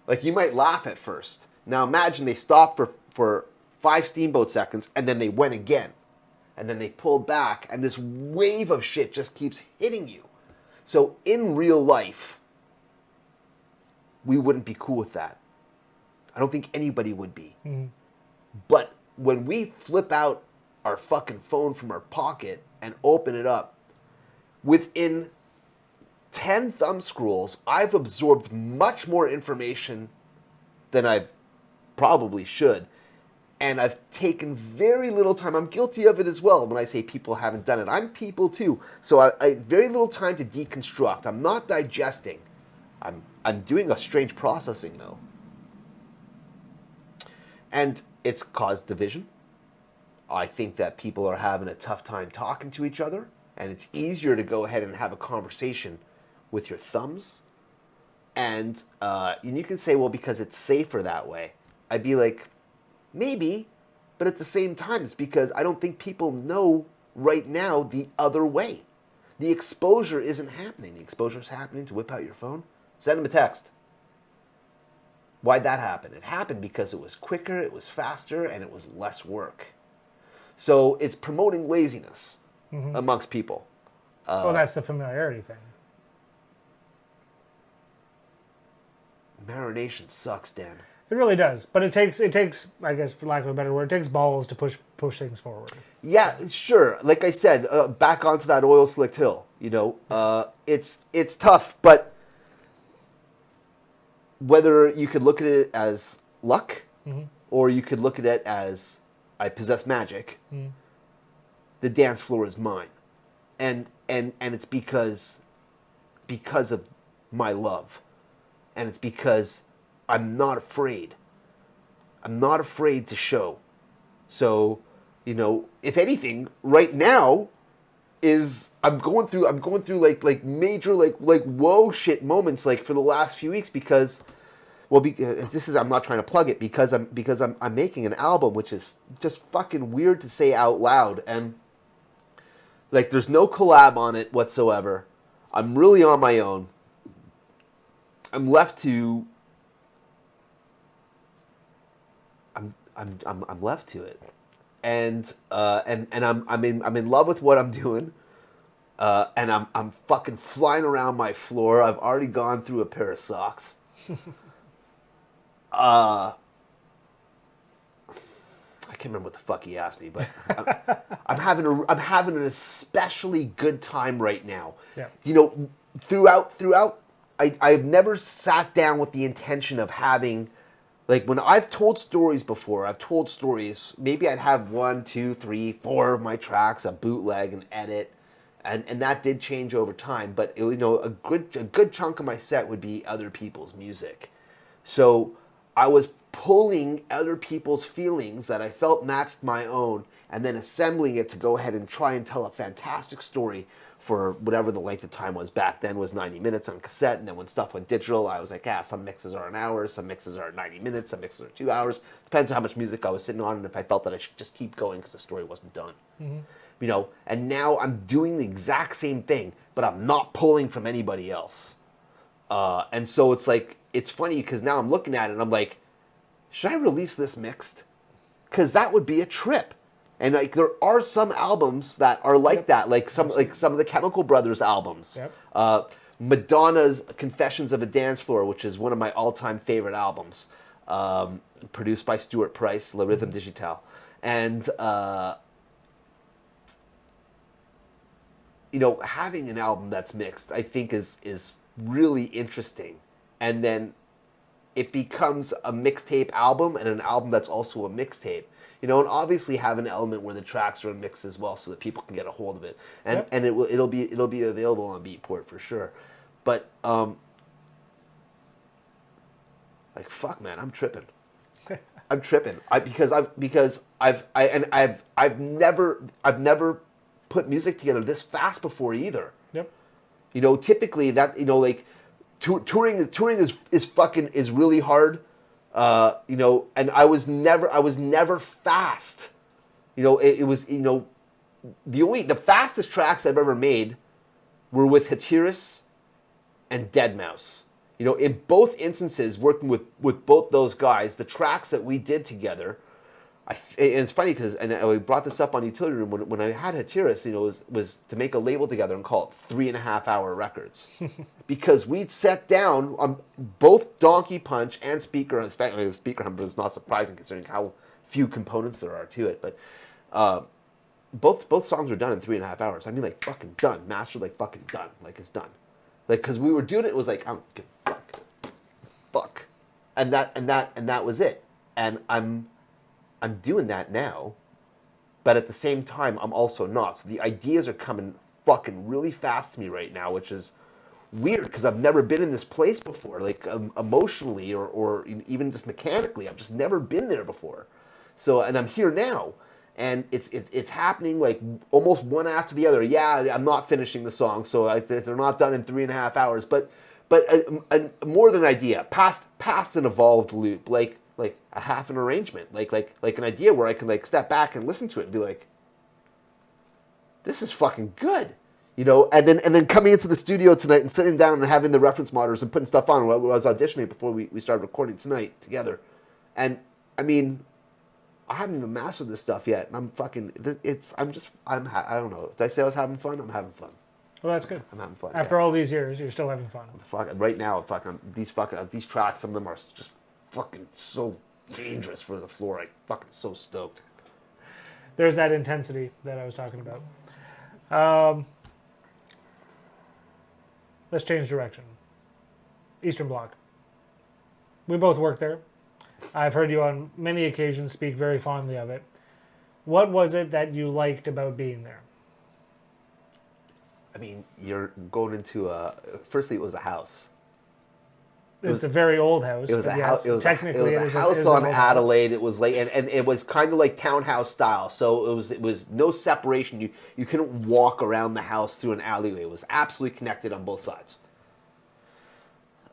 Like, you might laugh at first. Now imagine they stopped for 5 steamboat seconds, and then they went again. And then they pulled back, and this wave of shit just keeps hitting you. So in real life, we wouldn't be cool with that. I don't think anybody would be. Mm-hmm. But when we flip out our fucking phone from our pocket and open it up, within 10 thumb scrolls, I've absorbed much more information than I probably should. And I've taken very little time. I'm guilty of it as well. When I say people haven't done it, I'm people too. So I very little time to deconstruct. I'm not digesting. I'm doing a strange processing though. And it's caused division. I think that people are having a tough time talking to each other, and it's easier to go ahead and have a conversation with your thumbs. And you can say, well, because it's safer that way. I'd be like, maybe, but at the same time, it's because I don't think people know right now the other way. The exposure isn't happening. The exposure is happening to whip out your phone, send them a text. Why'd that happen? It happened because it was quicker, it was faster, and it was less work. So it's promoting laziness amongst people. Well, that's the familiarity thing. Marination sucks, Dan. It really does, but it takes, I guess, for lack of a better word, it takes balls to push things forward. Yeah, sure. Like I said, back onto that oil slicked hill. It's tough, but whether you could look at it as luck, or you could look at it as I possess magic, the dance floor is mine, and it's because of my love, and it's because I'm not afraid. I'm not afraid to show. So, if anything, right now, is I'm going through like major like whoa shit moments like for the last few weeks because this is I'm not trying to plug it because I'm making an album which is just fucking weird to say out loud, and like there's no collab on it whatsoever. I'm really on my own. I'm left to it, and I'm in love with what I'm doing, and I'm fucking flying around my floor. I've already gone through a pair of socks. I can't remember what the fuck he asked me, but I'm having an especially good time right now. Yeah. You know, throughout, I've never sat down with the intention of having, like when I've told stories before, maybe I'd have 1, 2, 3, 4 of my tracks, a bootleg, an edit, and that did change over time. But it, you know, a good chunk of my set would be other people's music. So I was pulling other people's feelings that I felt matched my own, and then assembling it to go ahead and try and tell a fantastic story for whatever the length of time was. Back then was 90 minutes on cassette, and then when stuff went digital, I was like, some mixes are an hour, some mixes are 90 minutes, some mixes are 2 hours. Depends on how much music I was sitting on and if I felt that I should just keep going because the story wasn't done. Mm-hmm. You know, and now I'm doing the exact same thing, but I'm not pulling from anybody else. And so it's like, it's funny because now I'm looking at it and I'm like, should I release this mixed? Because that would be a trip. And like there are some albums that are like that, like some of the Chemical Brothers albums. Yep. Madonna's Confessions of a Dance Floor, which is one of my all-time favorite albums, produced by Stuart Price, Le Rhythm Digital. And you know, having an album that's mixed, I think is really interesting. And then it becomes a mixtape album and an album that's also a mixtape. You know, and obviously have an element where the tracks are mixed as well so that people can get a hold of it. And yep. And it'll be available on Beatport for sure. But like fuck man, I'm tripping. Because I've never put music together this fast before either. Yep. You know, typically that, you know, like touring is really hard. You know, and I was never fast. You know, it was, you know, the fastest tracks I've ever made were with Hatiris and Deadmau5. You know, in both instances, working with both those guys, the tracks that we did together, and it's funny because, and I brought this up on Utility Room, when I had Hatiris, you know, was to make a label together and call it 3.5-hour records. Because we'd set down on both Donkey Punch and Speaker Hump is not surprising considering how few components there are to it, but both songs were done in 3.5 hours. I mean, like, fucking done. Mastered, like, fucking done. Like, it's done. Like, because we were doing it, it was like, I don't give a fuck. And that was it. And I'm doing that now, but at the same time, I'm also not. So the ideas are coming fucking really fast to me right now, which is weird because I've never been in this place before, like emotionally or even just mechanically. I've just never been there before. So, and I'm here now, and it's happening like almost one after the other. Yeah, I'm not finishing the song, so they're not done in 3.5 hours, but more than an idea, past an evolved loop, like a half an arrangement, like an idea where I can like step back and listen to it and be like, this is fucking good, you know. And then coming into the studio tonight and sitting down and having the reference monitors and putting stuff on. I was auditioning before we started recording tonight together, and I mean, I haven't even mastered this stuff yet, and I don't know. Did I say I was having fun? I'm having fun. Well, that's good. I'm having fun. After all these years, you're still having fun. Right now, these tracks, some of them are just fucking so dangerous for the floor. I'm fucking so stoked. There's that intensity that I was talking about. Let's change direction. Eastern Bloc. We both work there. I've heard you on many occasions speak very fondly of it. What was it that you liked about being there? I mean, you're going into firstly, it was a house. It's a very old house. It was a yes, house. It was technically a it house is on an old Adelaide. It was like, and it was kind of like townhouse style. So it was no separation. You couldn't walk around the house through an alleyway. It was absolutely connected on both sides.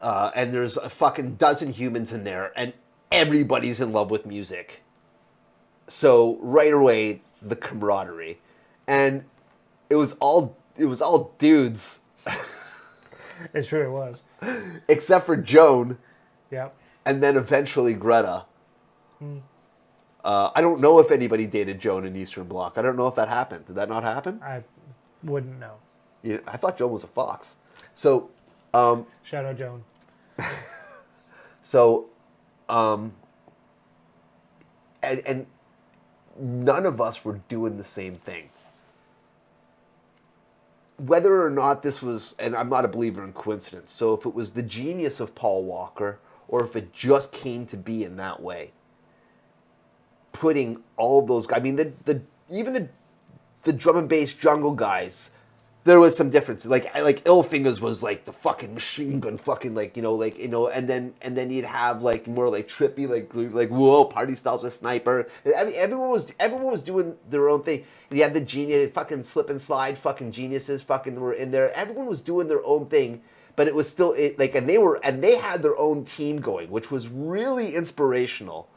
And there's a fucking dozen humans in there, and everybody's in love with music. So right away, the camaraderie, and it was all dudes, It's true, it was. except for Joan, Yeah. and then eventually Greta. I don't know if anybody dated Joan in Eastern Bloc. I don't know if that happened. Did that not happen? I wouldn't know. Yeah, I thought Joan was a fox. So, Shout out Joan. so, and none of us were doing the same thing. Whether or not this was, and I'm not a believer in coincidence, so if it was the genius of Paul Walker, or if it just came to be in that way, putting all of those guys, I mean, even the drum and bass jungle guys, there was some difference. Like Illfingers was like the fucking machine gun, fucking and then you'd have like more like trippy, like whoa, party styles with Sniper. I mean, everyone was doing their own thing. And you had the genius, fucking slip and slide, fucking geniuses, fucking were in there. Everyone was doing their own thing, but it was still and they had their own team going, which was really inspirational.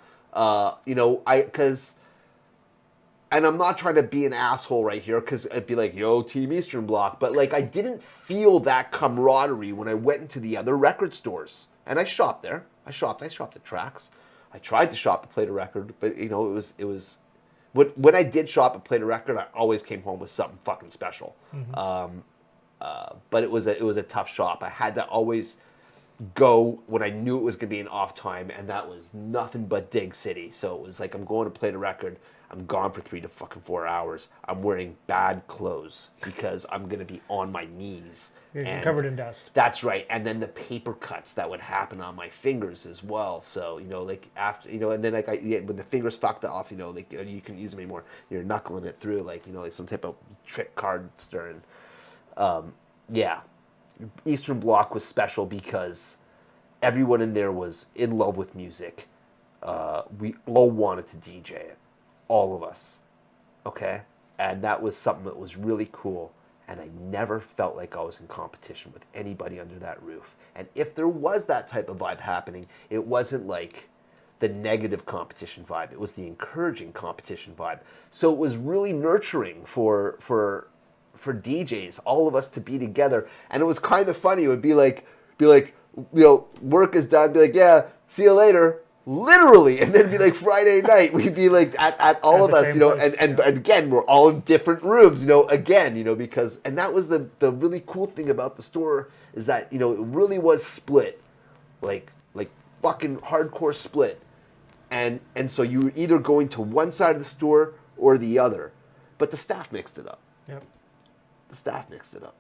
And I'm not trying to be an asshole right here because I'd be like, yo, Team Eastern Bloc. But like, I didn't feel that camaraderie when I went into the other record stores. And I shopped there. I shopped at Tracks. I tried to shop at Play the Record, but it was when I did shop at Play the Record, I always came home with something fucking special. Mm-hmm. But it was a tough shop. I had to always go when I knew it was going to be an off time, and that was nothing but Dig City. So it was like, I'm going to Play the Record. I'm gone for 3 to fucking 4 hours. I'm wearing bad clothes because I'm going to be on my knees. You're covered in dust. That's right. And then the paper cuts that would happen on my fingers as well. So, after, and then when the fingers fucked off, you can use them anymore. You're knuckling it through like some type of trick card stirring. Yeah. Eastern Bloc was special because everyone in there was in love with music. We all wanted to DJ it. All of us, okay? And that was something that was really cool, and I never felt like I was in competition with anybody under that roof. And if there was that type of vibe happening, it wasn't like the negative competition vibe. It was the encouraging competition vibe. So it was really nurturing for DJs, all of us to be together. And it was kind of funny. It would be like, work is done, be like, yeah, see you later. Literally, and then be like Friday night, we'd be like at all of us, and again, we're all in different rooms, because, and that was the really cool thing about the store is that, it really was split, like fucking hardcore split, and so you were either going to one side of the store or the other, but the staff mixed it up. Yep. The staff mixed it up,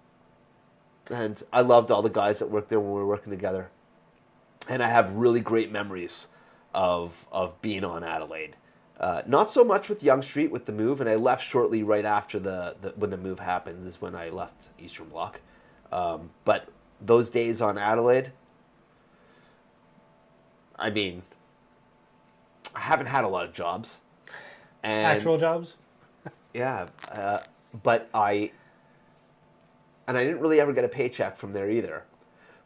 and I loved all the guys that worked there when we were working together, and I have really great memories of being on Adelaide. Not so much with Yonge Street with the move, and I left shortly right after when the move happened is when I left Eastern Bloc. But those days on Adelaide, I mean, I haven't had a lot of jobs. Actual jobs? Yeah, but I didn't really ever get a paycheck from there either.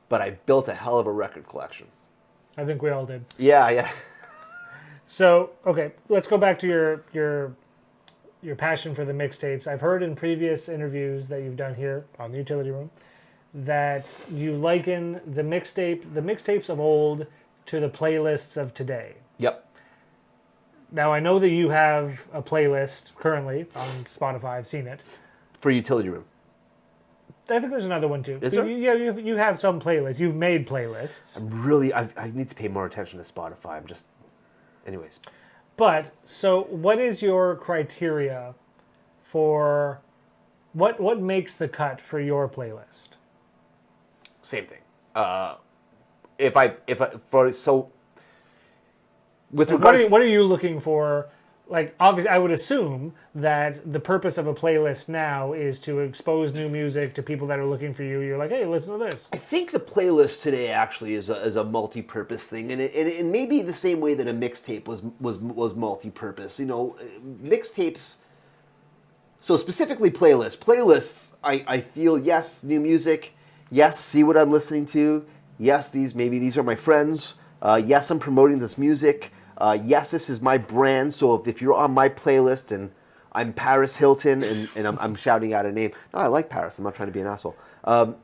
But I built a hell of a record collection. I think we all did. Yeah. So, okay, let's go back to your passion for the mixtapes. I've heard in previous interviews that you've done here on the Utility Room that you liken the mixtapes of old to the playlists of today. Yep. Now, I know that you have a playlist currently on Spotify. I've seen it. For Utility Room. I think there's another one too. Is there? Yeah, you have some playlists. You've made playlists. I need to pay more attention to Spotify. Anyways. But, so what is your criteria for what makes the cut for your playlist? Same thing. What are you looking for like obviously I would assume that the purpose of a playlist now is to expose new music to people that are looking for you. You're like, hey, listen to this. I think the playlist today actually is a multi-purpose thing, and it may be the same way that a mixtape was multi-purpose. You know, mixtapes. So specifically playlists. I feel, yes, new music. Yes, see what I'm listening to. Yes, these are my friends. Yes, I'm promoting this music. Yes, this is my brand. So if you're on my playlist and I'm Paris Hilton and I'm shouting out a name. No, I like Paris. I'm not trying to be an asshole. I'm,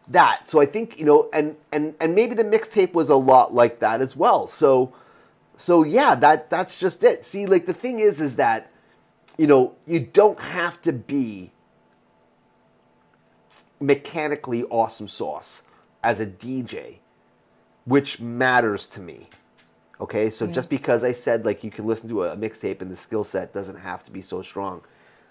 that. So I think, and maybe the mixtape was a lot like that as well. So yeah, that's just it. See, like the thing is that, you don't have to be mechanically awesome sauce as a DJ, which matters to me. Okay, so just because I said like you can listen to a mixtape and the skill set doesn't have to be so strong.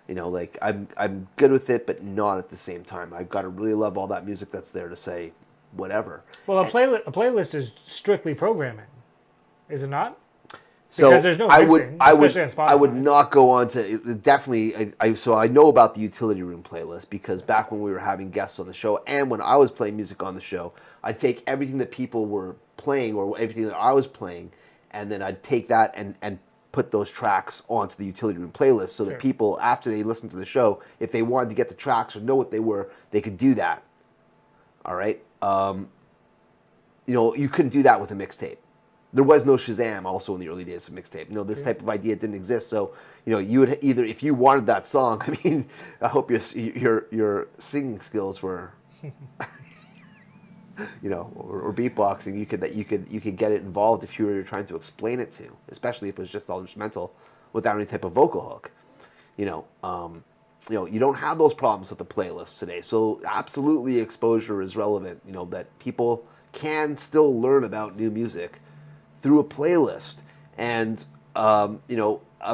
Like I'm good with it, but not at the same time. I've got to really love all that music that's there to say whatever. Well, a playlist is strictly programming, is it not? So because there's no mixing, especially on Spotify. I would not go on to definitely. So I know about the utility room playlist because back when we were having guests on the show and when I was playing music on the show, I'd take everything that people were playing or everything that I was playing, and then I'd take that and put those tracks onto the utility room playlist so that people, after they listened to the show, if they wanted to get the tracks or know what they were, they could do that. All right. You couldn't do that with a mixtape. There was no Shazam also in the early days of mixtape. This type of idea didn't exist. So, you would either, if you wanted that song, I mean, I hope your singing skills were, or beatboxing, you could get it involved if you were trying to explain it to, especially if it was just all instrumental without any type of vocal hook. You don't have those problems with the playlist today. So absolutely exposure is relevant, that people can still learn about new music through a playlist. And, a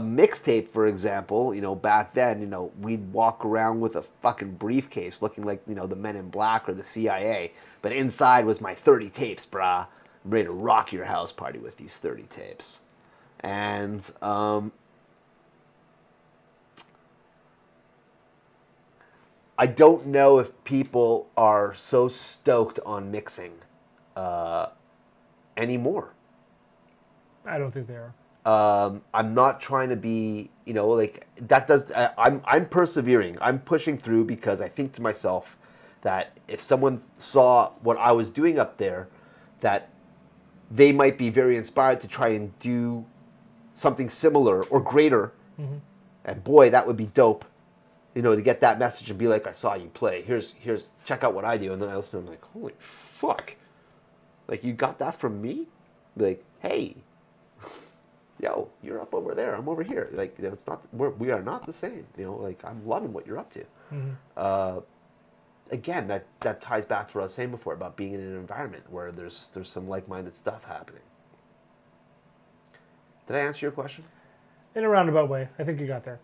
mixtape, for example, back then, we'd walk around with a fucking briefcase looking like, the Men in Black or the CIA. But inside was my 30 tapes, brah. I'm ready to rock your house party with these 30 tapes. And, I don't know if people are so stoked on mixing anymore. I don't think they are. I'm not trying to be, like that does. I'm persevering. I'm pushing through because I think to myself that if someone saw what I was doing up there, that they might be very inspired to try and do something similar or greater. Mm-hmm. And boy, that would be dope. To get that message and be like, I saw you play. Here's check out what I do. And then I listen to them like, holy fuck. Like, you got that from me? Like, hey, yo, you're up over there. I'm over here. Like, it's not, we are not the same. Like, I'm loving what you're up to. Mm-hmm. Again, that ties back to what I was saying before about being in an environment where there's some like-minded stuff happening. Did I answer your question? In a roundabout way. I think you got there.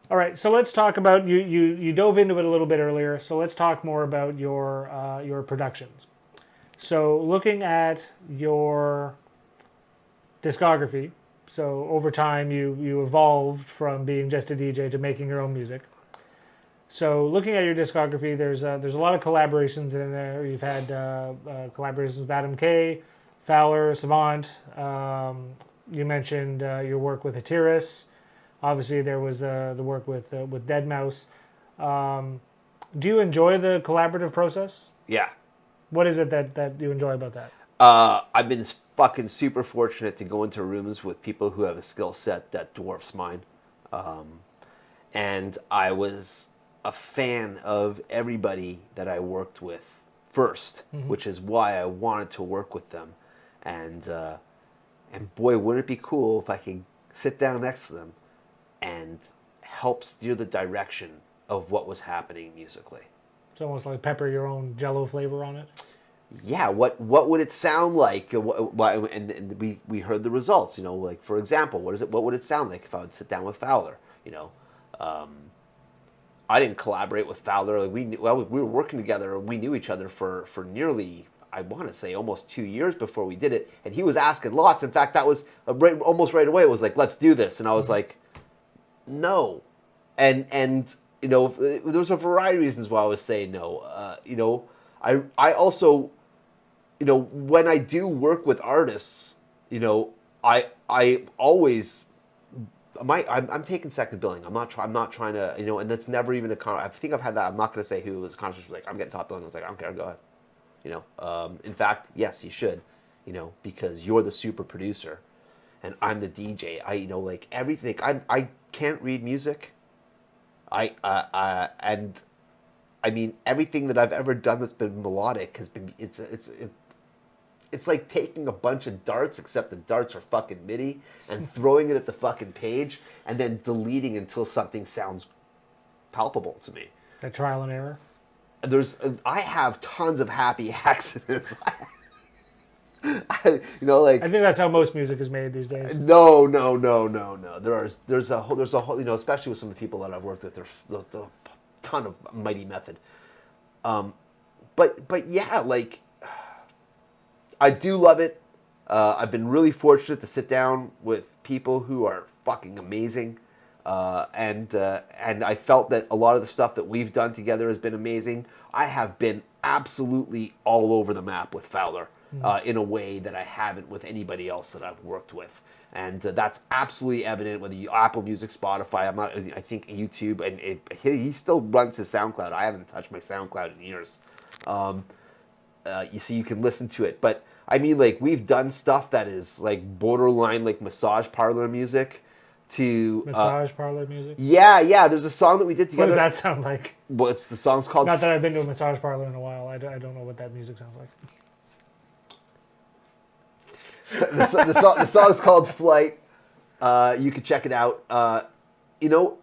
All right, so let's talk about, you dove into it a little bit earlier, so let's talk more about your productions. So looking at your discography, so over time you evolved from being just a DJ to making your own music. So looking at your discography, there's a lot of collaborations in there. You've had collaborations with Adam K, Fowler, Savant. You mentioned your work with Atiris. Obviously, there was the work with deadmau5. Do you enjoy the collaborative process? Yeah. What is it that you enjoy about that? I've been fucking super fortunate to go into rooms with people who have a skill set that dwarfs mine. And I was a fan of everybody that I worked with first, mm-hmm. which is why I wanted to work with them. And boy, wouldn't it be cool if I could sit down next to them and help steer the direction of what was happening musically. It's almost like pepper your own JELO flavor on it. Yeah, what would it sound like? And we heard the results. Like for example, what would it sound like if I would sit down with Fowler? I didn't collaborate with Fowler. Like we were working together. We knew each other for nearly I want to say almost 2 years before we did it, and he was asking lots. In fact, that was almost right away. It was like, let's do this, and I was like, no, and you know, there was a variety of reasons why I was saying no. You know, I also, you know, when I do work with artists, you know, I always. I'm taking second billing. I'm not trying to, you know, and that's never even I think I've had that. I'm not going to say who it was. Conversation like, I'm getting top billing. I was like, I don't care. Go ahead. You know, in fact, yes, you should. You know, because you're the super producer, and I'm the DJ. You know, like everything. I can't read music. And I mean, everything that I've ever done that's been melodic has been. It's like taking a bunch of darts, except the darts are fucking MIDI, and throwing it at the fucking page, and then deleting until something sounds palpable to me. The trial and error? I have tons of happy accidents. You know, like I think that's how most music is made these days. No. There's a whole, you know, especially with some of the people that I've worked with, there's a ton of mighty method. But yeah, like. I do love it. I've been really fortunate to sit down with people who are fucking amazing, and I felt that a lot of the stuff that we've done together has been amazing. I have been absolutely all over the map with Fowler in a way that I haven't with anybody else that I've worked with, and that's absolutely evident. Whether you Apple Music, Spotify, I think YouTube, and he still runs his SoundCloud. I haven't touched my SoundCloud in years. You see, you can listen to it, but. I mean, like, we've done stuff that is, like, borderline, like, massage parlor music to... Massage parlor music? Yeah, there's a song that we did together. What does that sound like? Well, the song's called... Not that I've been to a massage parlor in a while. I don't know what that music sounds like. The song's called Flight. You can check it out. You know,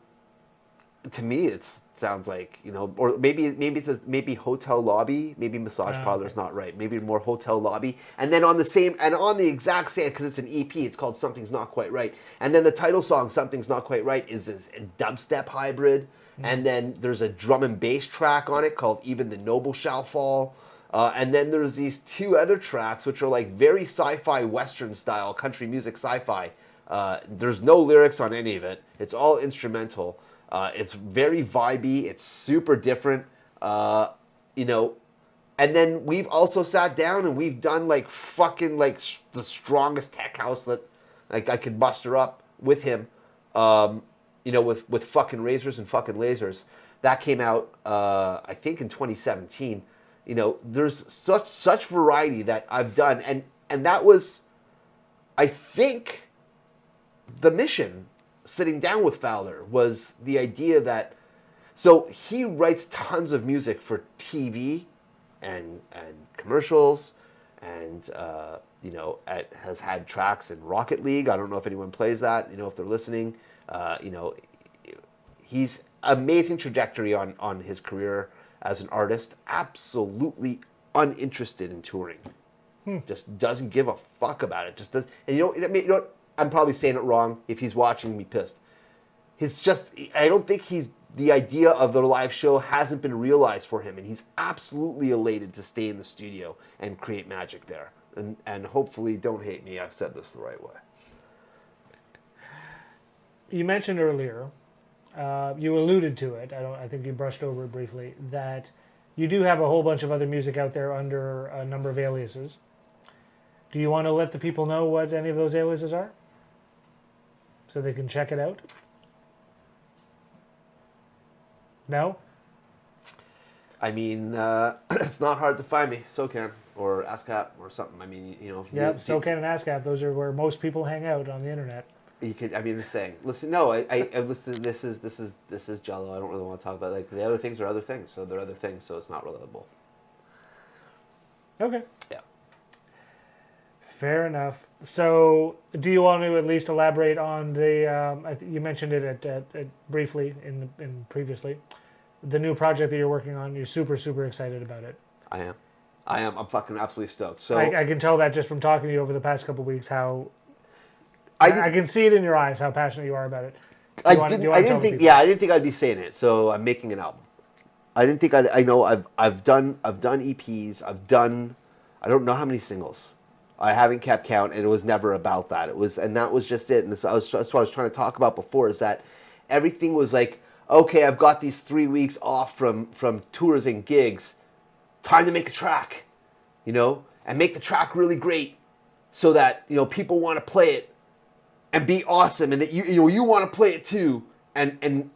to me, it's... sounds like, you know, or maybe hotel lobby, maybe massage parlor is not right, maybe more hotel lobby, and then on the exact same, because it's an EP, it's called Something's Not Quite Right, and then the title song Something's Not Quite Right is a dubstep hybrid, and then there's a drum and bass track on it called Even the Noble Shall Fall, and then there's these two other tracks which are like very sci-fi western style country music sci-fi. There's no lyrics on any of it, it's all instrumental. It's very vibey. It's super different, you know. And then we've also sat down and we've done like fucking like the strongest tech house that like I could muster up with him, you know, with fucking razors and fucking lasers. That came out, I think, in 2017. You know, there's such variety that I've done, and that was, I think, the mission. Sitting down with Fowler was the idea that, so he writes tons of music for TV and commercials, and you know, has had tracks in Rocket League. I don't know if anyone plays that. You know, if they're listening, you know, he's amazing trajectory on his career as an artist. Absolutely uninterested in touring. Just doesn't give a fuck about it. Just does. And you know. I'm probably saying it wrong. If he's watching, me pissed. It's just, I don't think the idea of the live show hasn't been realized for him, and he's absolutely elated to stay in the studio and create magic there. And hopefully, don't hate me, I've said this the right way. You mentioned earlier, you alluded to it, I think you brushed over it briefly, that you do have a whole bunch of other music out there under a number of aliases. Do you want to let the people know what any of those aliases are? So they can check it out? No? I mean, it's not hard to find me. SoCan or ASCAP or something. I mean, you know. Yeah, SoCan and ASCAP, those are where most people hang out on the internet. You could. I mean, I'm just saying. Listen, no. I listen. This is JELO. I don't really want to talk about like the other things are other things. So they're other things. So it's not relatable. Okay. Yeah. Fair enough. So, do you want to at least elaborate on the? You mentioned it at briefly in previously, the new project that you're working on. You're super excited about it. I am. I'm fucking absolutely stoked. So I can tell that just from talking to you over the past couple of weeks how I can see it in your eyes how passionate you are about it. I didn't think I'd be saying it. So I'm making an album. I didn't think I know I've done EPs. I've done I don't know how many singles. I haven't kept count, and it was never about that. And that was just it. And that's what I was trying to talk about before, is that everything was like, okay, I've got these 3 weeks off from tours and gigs. Time to make a track, and make the track really great, so that people want to play it and be awesome, and that you want to play it too, and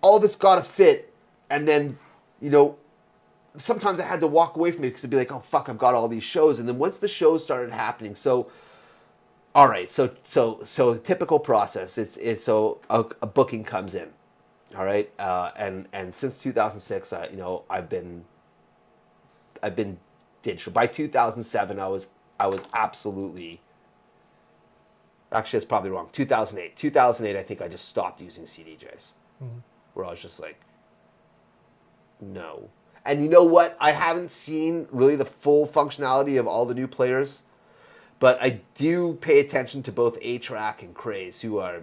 all this got to fit, and then sometimes I had to walk away from it because it'd be like, oh fuck, I've got all these shows, and then once the shows started happening, so all right, so typical process, it's so a booking comes in, all right, and since 2006, I've been digital. By 2007, I was absolutely. Actually, that's probably wrong. 2008. 2008, I think I just stopped using CDJs. Mm-hmm. Where I was just like, no. And you know what? I haven't seen really the full functionality of all the new players, but I do pay attention to both A-Track and Craze, who are,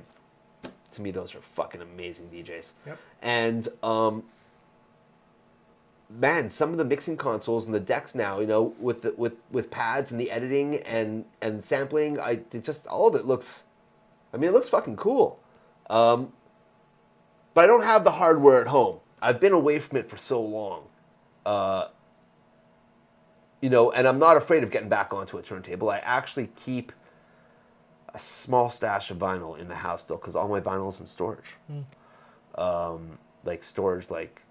to me, those are fucking amazing DJs. Yep. And man, some of the mixing consoles and the decks now, with pads and the editing and sampling, all of it looks, it looks fucking cool. But I don't have the hardware at home. I've been away from it for so long. And I'm not afraid of getting back onto a turntable. I actually keep a small stash of vinyl in the house still, because all my vinyl is in storage. Like storage, like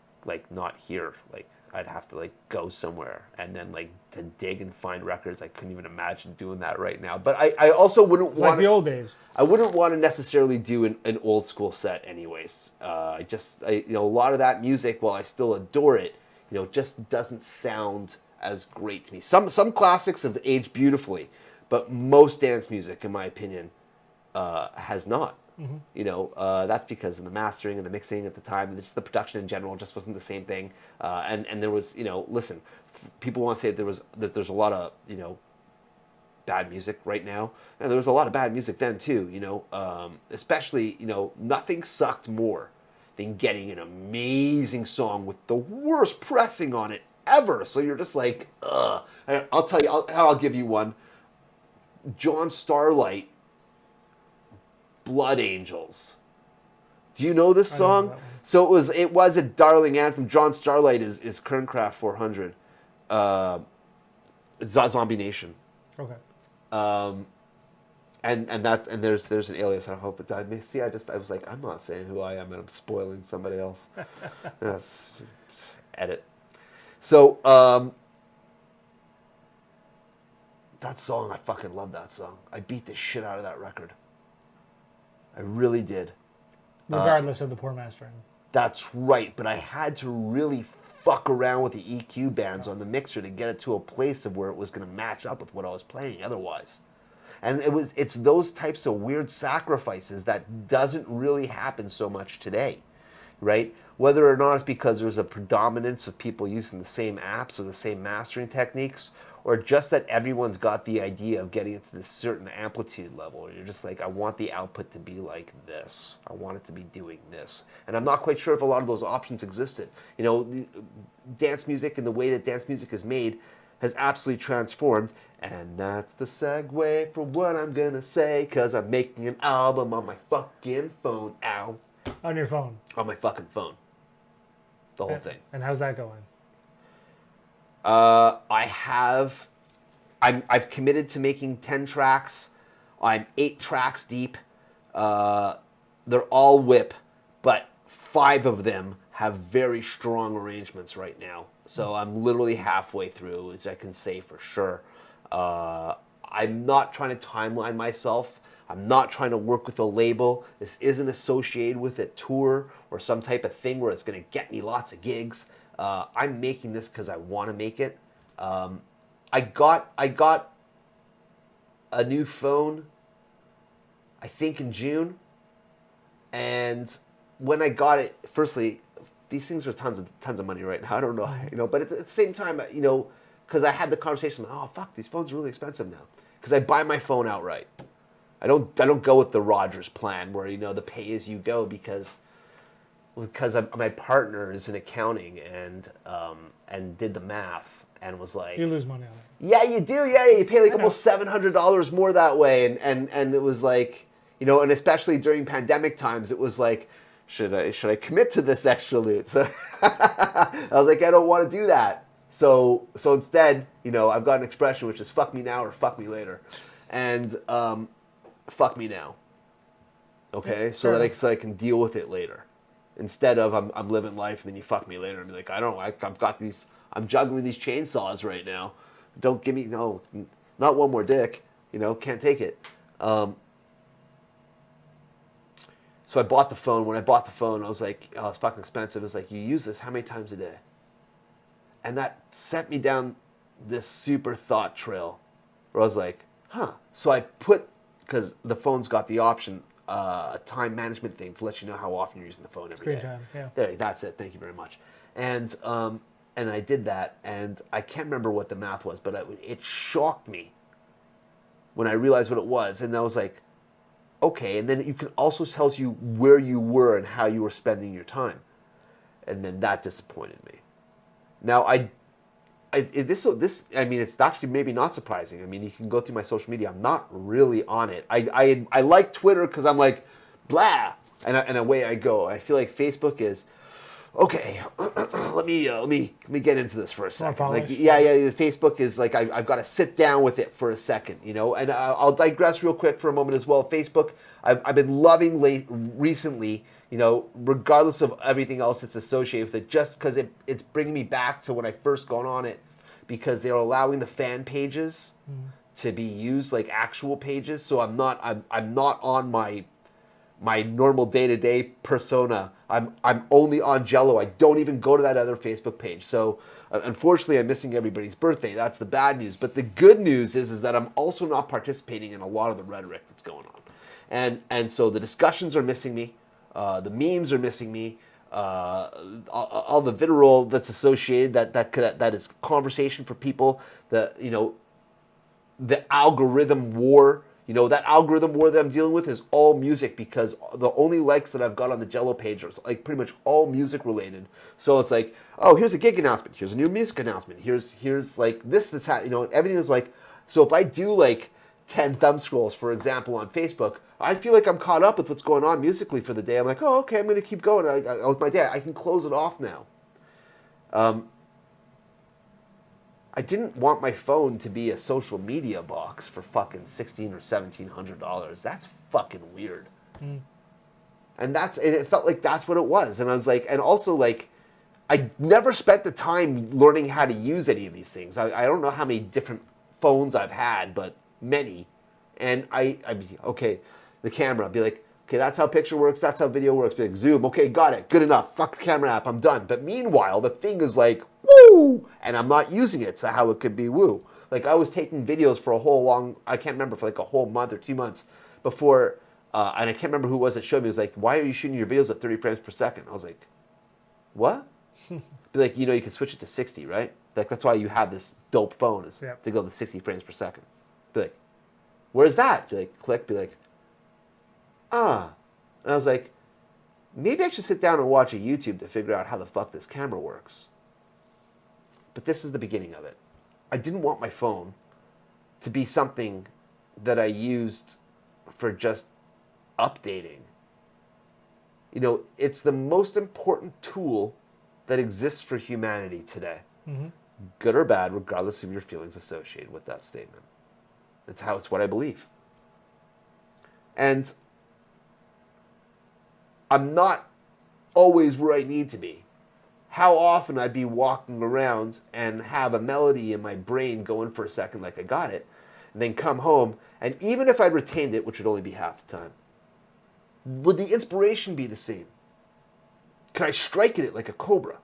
not here. Like I'd have to go somewhere and then to dig and find records. I couldn't even imagine doing that right now. But I also wouldn't want like the old days. I wouldn't want to necessarily do an old school set anyways. A lot of that music, while I still adore it, just doesn't sound as great to me. Some classics have aged beautifully, but most dance music, in my opinion, has not. Mm-hmm. That's because of the mastering and the mixing at the time, and just the production in general just wasn't the same thing. And there was, listen, people want to say that there's a lot of, bad music right now, and there was a lot of bad music then too. Especially, nothing sucked more than getting an amazing song with the worst pressing on it ever. So you're just like, ugh. And I'll tell you, I'll give you one. John Starlight, Blood Angels. Do you know this song? Know so it was a darling anthem. John Starlight is Kernkraft 400. Zombie Nation. Okay. And there's an alias. I hope it died. See, I was like, I'm not saying who I am, and I'm spoiling somebody else. That's edit. So that song, I fucking love that song. I beat the shit out of that record. I really did. Regardless of the poor mastering. That's right, but I had to really fuck around with the EQ bands on the mixer to get it to a place of where it was going to match up with what I was playing otherwise. And it's those types of weird sacrifices that doesn't really happen so much today, right? Whether or not it's because there's a predominance of people using the same apps or the same mastering techniques, or just that everyone's got the idea of getting it to this certain amplitude level. You're just like, I want the output to be like this. I want it to be doing this. And I'm not quite sure if a lot of those options existed. Dance music and the way that dance music is made has absolutely transformed. And that's the segue for what I'm going to say, because I'm making an album on my fucking phone. Ow. On your phone? On my fucking phone. The whole thing. And how's that going? I've committed to making 10 tracks. I'm 8 tracks deep. They're all whip, but 5 of them have very strong arrangements right now. So I'm literally halfway through, which I can say for sure. I'm not trying to timeline myself. I'm not trying to work with a label. This isn't associated with a tour or some type of thing where it's going to get me lots of gigs. I'm making this because I want to make it. I got a new phone, I think in June, and when I got it, firstly, these things are tons of money right now. I don't know, but at the same time, because I had the conversation, oh fuck, these phones are really expensive now. Because I buy my phone outright. I don't go with the Rogers plan where the pay as you go because my partner is in accounting and did the math, and was like, You lose money on it. yeah, you do. Yeah, you pay like I know. almost $700 more that way, and it was like, you know, and especially during pandemic times, it was like, should I commit to this extra loot? So I was like, I don't want to do that. So instead, you know, I've got an expression which is "fuck me now" or "fuck me later," and fuck me now. Okay, Yeah, so fair that I can deal with it later, instead of I'm living life and then you fuck me later and be like, I've got these, I'm juggling these chainsaws right now. Don't give me not one more dick. You know, can't take it. So I bought the phone. When I bought the phone, I was like, oh, it's fucking expensive. It's like, you use this how many times a day? And that set me down this super thought trail where I was like, huh. So I because the phone's got the option, a time management thing to let you know how often you're using the phone every Screen day. time, yeah. There, that's it. Thank you very much. And I did that, and I can't remember what the math was, but it shocked me when I realized what it was. And I was like, okay. And then it also tells you where you were and how you were spending your time. And then that disappointed me. Now, I mean, it's actually maybe not surprising. I mean, you can go through my social media. I'm not really on it. I like Twitter because I'm like, blah, and away I go. I feel like Facebook is, okay, let me get into this for a second. Like, yeah, Facebook is like, I've got to sit down with it for a second, you know. And I'll digress real quick for a moment as well. Facebook, I've been loving recently, you know, regardless of everything else that's associated with it, just because it's bringing me back to when I first got on it, because they're allowing the fan pages to be used like actual pages. So I'm not on my normal day-to-day persona. I'm only on JELO. I don't even go to that other Facebook page. So unfortunately, I'm missing everybody's birthday. That's the bad news. But the good news is that I'm also not participating in a lot of the rhetoric that's going on. And so the discussions are missing me. The memes are missing me. All the vitriol that's associated, that is conversation for people. The algorithm war. You know, that algorithm war that I'm dealing with is all music, because the only likes that I've got on the JELO page are like pretty much all music related. So it's like, oh, here's a gig announcement. Here's a new music announcement. Here's like this that's happening. You know, everything is like, so if I do like 10 thumb scrolls, for example, on Facebook, I feel like I'm caught up with what's going on musically for the day. I'm like, oh, okay, I'm going to keep going with my day. I can close it off now. I didn't want my phone to be a social media box for fucking $1,600 or $1,700. That's fucking weird. And it felt like that's what it was. And I was like, and also like, I never spent the time learning how to use any of these things. I don't know how many different phones I've had, but many. And I'd be, okay, the camera, I'd be like, okay, that's how picture works, that's how video works. Be like, zoom, okay, got it, good enough, fuck the camera app, I'm done. But meanwhile, the thing is like, woo, and I'm not using it to how it could be woo. Like, I was taking videos for I can't remember, for like a whole month or 2 months before, and I can't remember who it was that showed me. It was like, why are you shooting your videos at 30 frames per second? I was like, what? Be like, you know, you can switch it to 60, right? Like, that's why you have this dope phone, is to go to 60 frames per second. Be like, where's that? Be like, click, be like, and I was like, maybe I should sit down and watch a YouTube to figure out how the fuck this camera works. But this is the beginning of it. I didn't want my phone to be something that I used for just updating. You know, it's the most important tool that exists for humanity today. Good or bad, regardless of your feelings associated with that statement. It's what I believe. And I'm not always where I need to be. How often I'd be walking around and have a melody in my brain going for a second like I got it, and then come home, and even if I'd retained it, which would only be half the time, would the inspiration be the same? Can I strike at it like a cobra?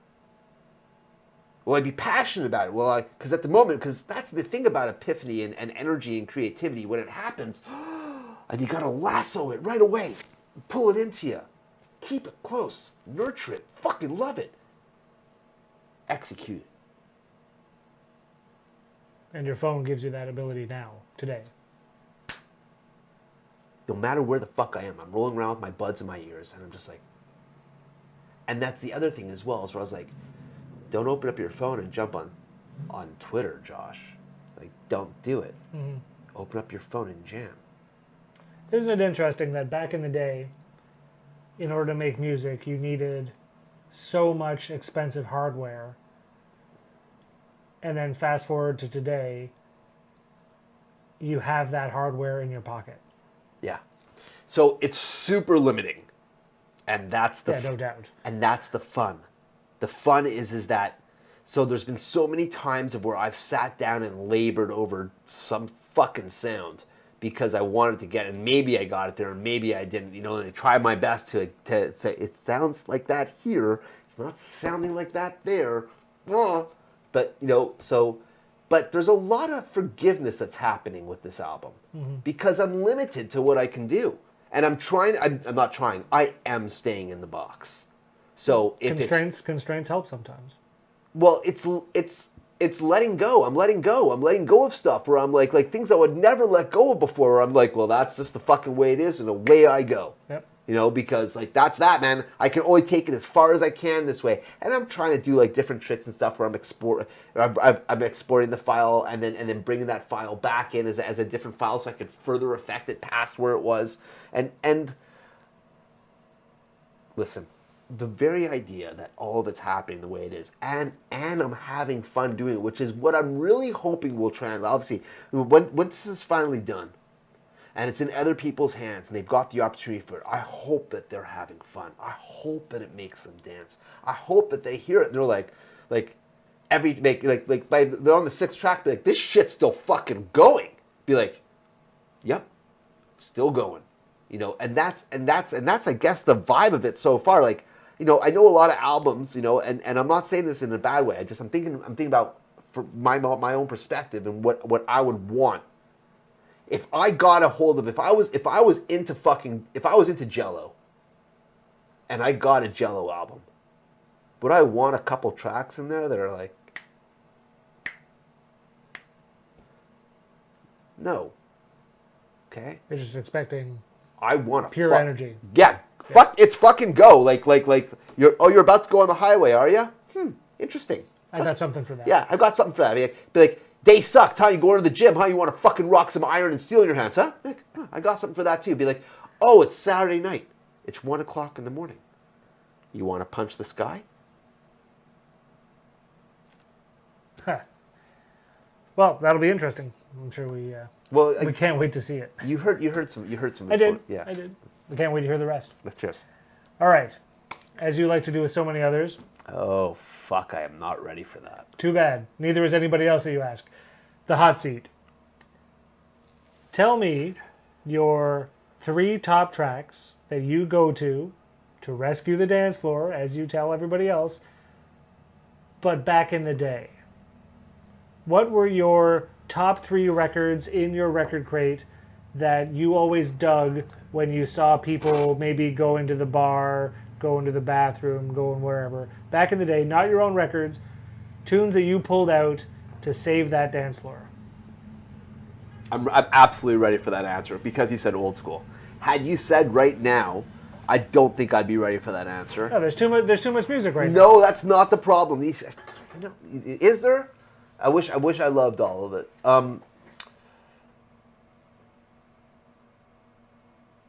Will I be passionate about it? Well, because at the moment, because that's the thing about epiphany and energy and creativity, when it happens, and you gotta lasso it right away, pull it into you, keep it close, nurture it, fucking love it, execute it. And your phone gives you that ability now, today. No matter where the fuck I am, I'm rolling around with my buds in my ears, and I'm just like, and that's the other thing as well, is where I was like, don't open up your phone and jump on on Twitter, Josh. Like, don't do it. Open up your phone and jam. Isn't it interesting that back in the day, in order to make music, you needed so much expensive hardware, and then fast forward to today, you have that hardware in your pocket. Yeah. So it's super limiting. And that's the no doubt. And that's the fun. The fun is that, so there's been so many times of where I've sat down and labored over some fucking sound because I wanted to get it, and maybe I got it there, and maybe I didn't, and I tried my best to say, it sounds like that here, it's not sounding like that there, but, but there's a lot of forgiveness that's happening with this album because I'm limited to what I can do. And I'm not trying, I am staying in the box. So if constraints help sometimes. Well, it's letting go. I'm letting go. I'm letting go of stuff where I'm like things I would never let go of before. Where I'm like, well, that's just the fucking way it is, and away I go. Yep. Because that's that, man. I can only take it as far as I can this way, and I'm trying to do like different tricks and stuff where I'm exporting the file and then bringing that file back in as a different file so I can further affect it past where it was. And listen, the very idea that all of it's happening the way it is, and I'm having fun doing it, which is what I'm really hoping will translate. Obviously, when this is finally done, and it's in other people's hands, and they've got the opportunity for it, I hope that they're having fun. I hope that it makes them dance. I hope that they hear it and they're like they're on the 6th track, they're like, this shit's still fucking going. Be like, yep, still going. And that's I guess the vibe of it so far. Like, I know a lot of albums, and I'm not saying this in a bad way. I'm thinking about from my own perspective and what I would want. If I got a hold of, if I was into JELO, and I got a JELO album, would I want a couple tracks in there that are like, no. Okay. You're just expecting. I want pure energy. Yeah, it's fucking go. Like you're about to go on the highway, are you? Interesting. I got something for that. Yeah, I got something for that. Be like, day sucked, huh? You going to the gym, huh? You want to fucking rock some iron and steel in your hands, huh? Like, I got something for that too. Be like, oh, it's Saturday night. It's 1 o'clock in the morning. You want to punch the sky? Huh. Well, that'll be interesting. I'm sure we can't wait to see it. You heard some. I did. Before. Yeah. I did. We can't wait to hear the rest. Cheers. All right. As you like to do with so many others. Oh, fuck. I am not ready for that. Too bad. Neither is anybody else that you ask. The hot seat. Tell me your 3 top tracks that you go to rescue the dance floor, as you tell everybody else, but back in the day. What were your top 3 records in your record crate that you always dug when you saw people maybe go into the bar, go into the bathroom, going wherever? Back in the day, not your own records, tunes that you pulled out to save that dance floor. I'm absolutely ready for that answer because you said old school. Had you said right now, I don't think I'd be ready for that answer. No, there's too much music right now. No, that's not the problem. Is there? I wish I loved all of it.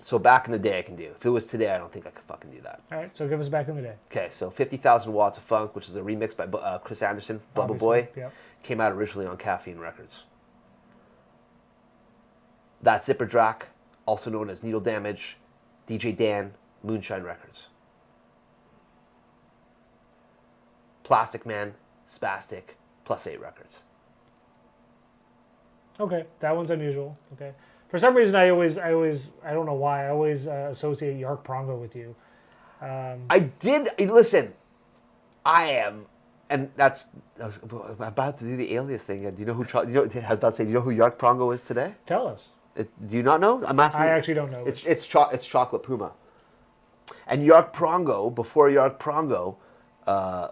So back in the day I can do. If it was today, I don't think I could fucking do that. All right, so give us back in the day. Okay, so 50,000 Watts of Funk, which is a remix by Chris Anderson, Bubba Boy, came out originally on Caffeine Records. That Zipper Drac, also known as Needle Damage, DJ Dan, Moonshine Records. Plastic Man, Spastic, +8 Records. Okay, that one's unusual. Okay. For some reason, I don't know why, I always associate Yark Prongo with you. Listen, I am, and that's, I'm about to do the alias thing. Do you know who, I was about to say, do you know who Yark Prongo is today? Tell us. Do you not know? I'm asking. I actually don't know. It's Chocolate Puma. And Yark Prongo, before Yark Prongo, I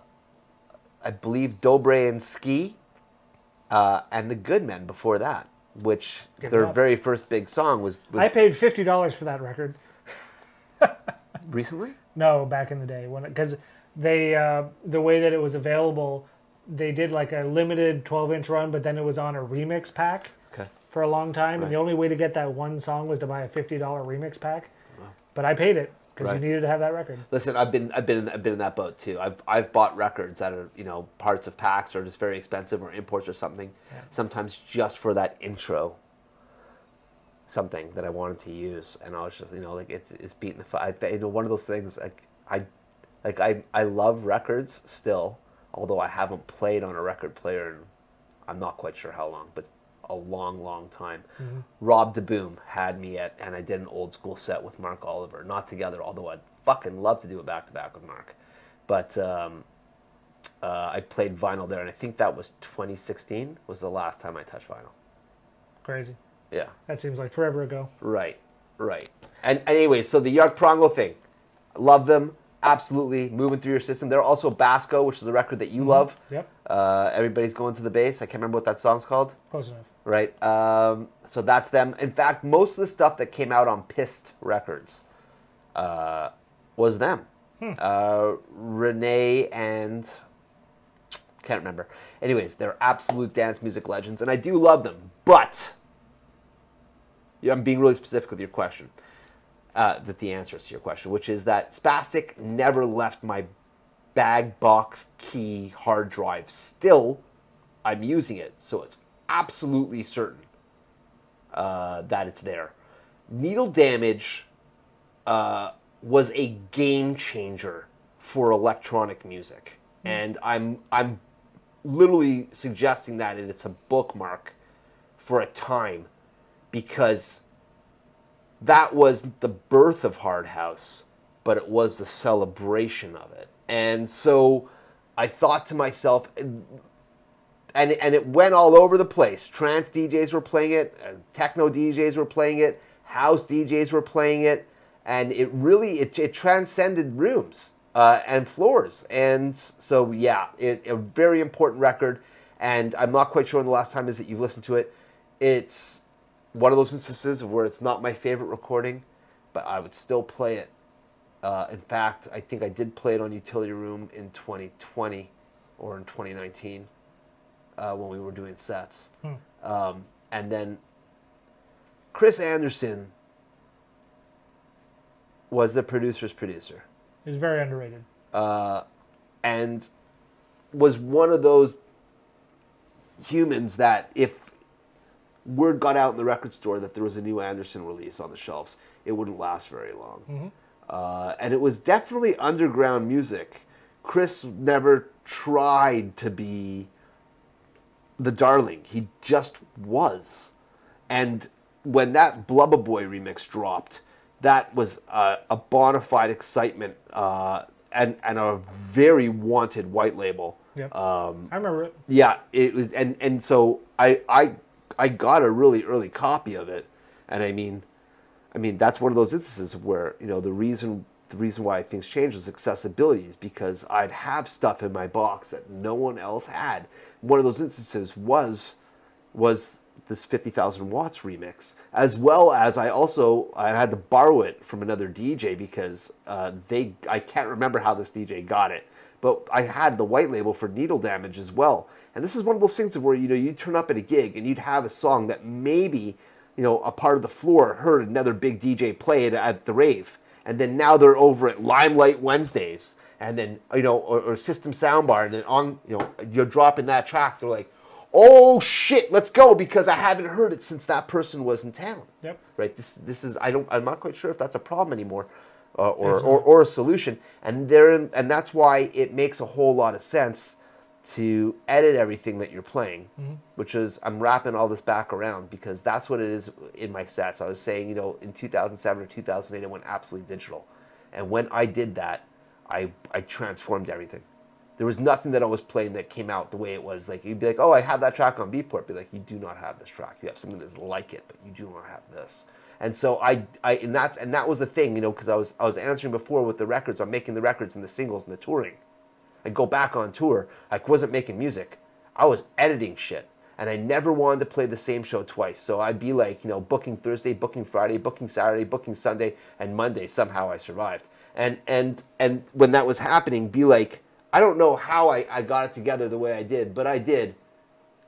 believe Dobre and Ski, and the Good Men before that, which their very first big song was I paid $50 for that record. Recently? No, back in the day, because they the way that it was available they did like a limited 12-inch run, but then it was on a remix pack Okay. for a long time. Right. And the only way to get that one song was to buy a $50 remix pack. Wow. But I paid it because Right. you needed to have that record. Listen, I've been in that boat too. I've bought records that are, you know, parts of packs or just very expensive or imports or something. Yeah. Sometimes just for that intro. Something that I wanted to use, and I was just, you know, like it's beating the fire. You know, one of those things. I love records still, although I haven't played on a record player in I'm not quite sure how long, but a long time. Mm-hmm. Rob DeBoom had me at, and I did an old school set with Mark Oliver, not together, although I'd fucking love to do it back to back with Mark. But I played vinyl there, and I think that was 2016 was the last time I touched vinyl. Crazy. Yeah. That seems like forever ago. Right. And anyway, so the Yark Prongo thing, love them, absolutely, moving through your system. They're also Basco, which is a record that you love. Yep. Everybody's going to the bass. I can't remember what that song's called. Close enough. Right. So that's them. In fact, most of the stuff that came out on Pissed Records was them. Renee and... can't remember. Anyways, they're absolute dance music legends, and I do love them, but... yeah, I'm being really specific with your question, that the answers to your question, which is that Spastic never left my bag, box, key, hard drive. Still, I'm using it, so it's absolutely certain that it's there. Needle Damage was a game changer for electronic music, and I'm literally suggesting that it's a bookmark for a time. Because that was the birth of Hard House, but it was the celebration of it. And so I thought to myself, and it went all over the place. Trance DJs were playing it, techno DJs were playing it, house DJs were playing it, and it really, it transcended rooms and floors. And so, yeah, a very important record, and I'm not quite sure when the last time is that you've listened to it. It's one of those instances where it's not my favorite recording, but I would still play it. In fact, I think I did play it on Utility Room in 2020 or in 2019 when we were doing sets. And then Chris Anderson was the producer's producer. He's very underrated. And was one of those humans that if word got out in the record store that there was a new Anderson release on the shelves, it wouldn't last very long. And it was definitely underground music. Chris never tried to be the darling. He just was. And when that Blubba Boy remix dropped, that was a bona fide excitement and a very wanted white label. Yep. I remember it. Yeah, it was, and so I got a really early copy of it, and I mean that's one of those instances where, you know, the reason why things changed was accessibility, is because I'd have stuff in my box that no one else had. One of those instances was this 50,000 Watts remix, as well as I had to borrow it from another DJ because I can't remember how this DJ got it, but I had the white label for Needle Damage as well. And this is one of those things where, you know, you turn up at a gig and you'd have a song that maybe, you know, a part of the floor heard another big DJ play it at the rave, and then now they're over at Limelight Wednesdays, and then, you know, or System Soundbar, and then on, you know, you're dropping that track, they're like, oh shit, let's go, because I haven't heard it since that person was in town. Yep. Right. This is I'm not quite sure if that's a problem anymore, or a solution, and that's why it makes a whole lot of sense to edit everything that you're playing, which is, I'm wrapping all this back around, because that's what it is in my sets. I was saying, you know, in 2007 or 2008, I went absolutely digital. And when I did that, I transformed everything. There was nothing that I was playing that came out the way it was. Like, you'd be like, oh, I have that track on Beatport. Be like, you do not have this track. You have something that's like it, but you do not have this. And so and that was the thing, you know, because I was answering before with the records. I'm making the records and the singles and the touring. I'd go back on tour. I wasn't making music. I was editing shit. And I never wanted to play the same show twice. So I'd be like, you know, booking Thursday, booking Friday, booking Saturday, booking Sunday, and Monday. Somehow I survived. And when that was happening, be like, I don't know how I got it together the way I did, but I did.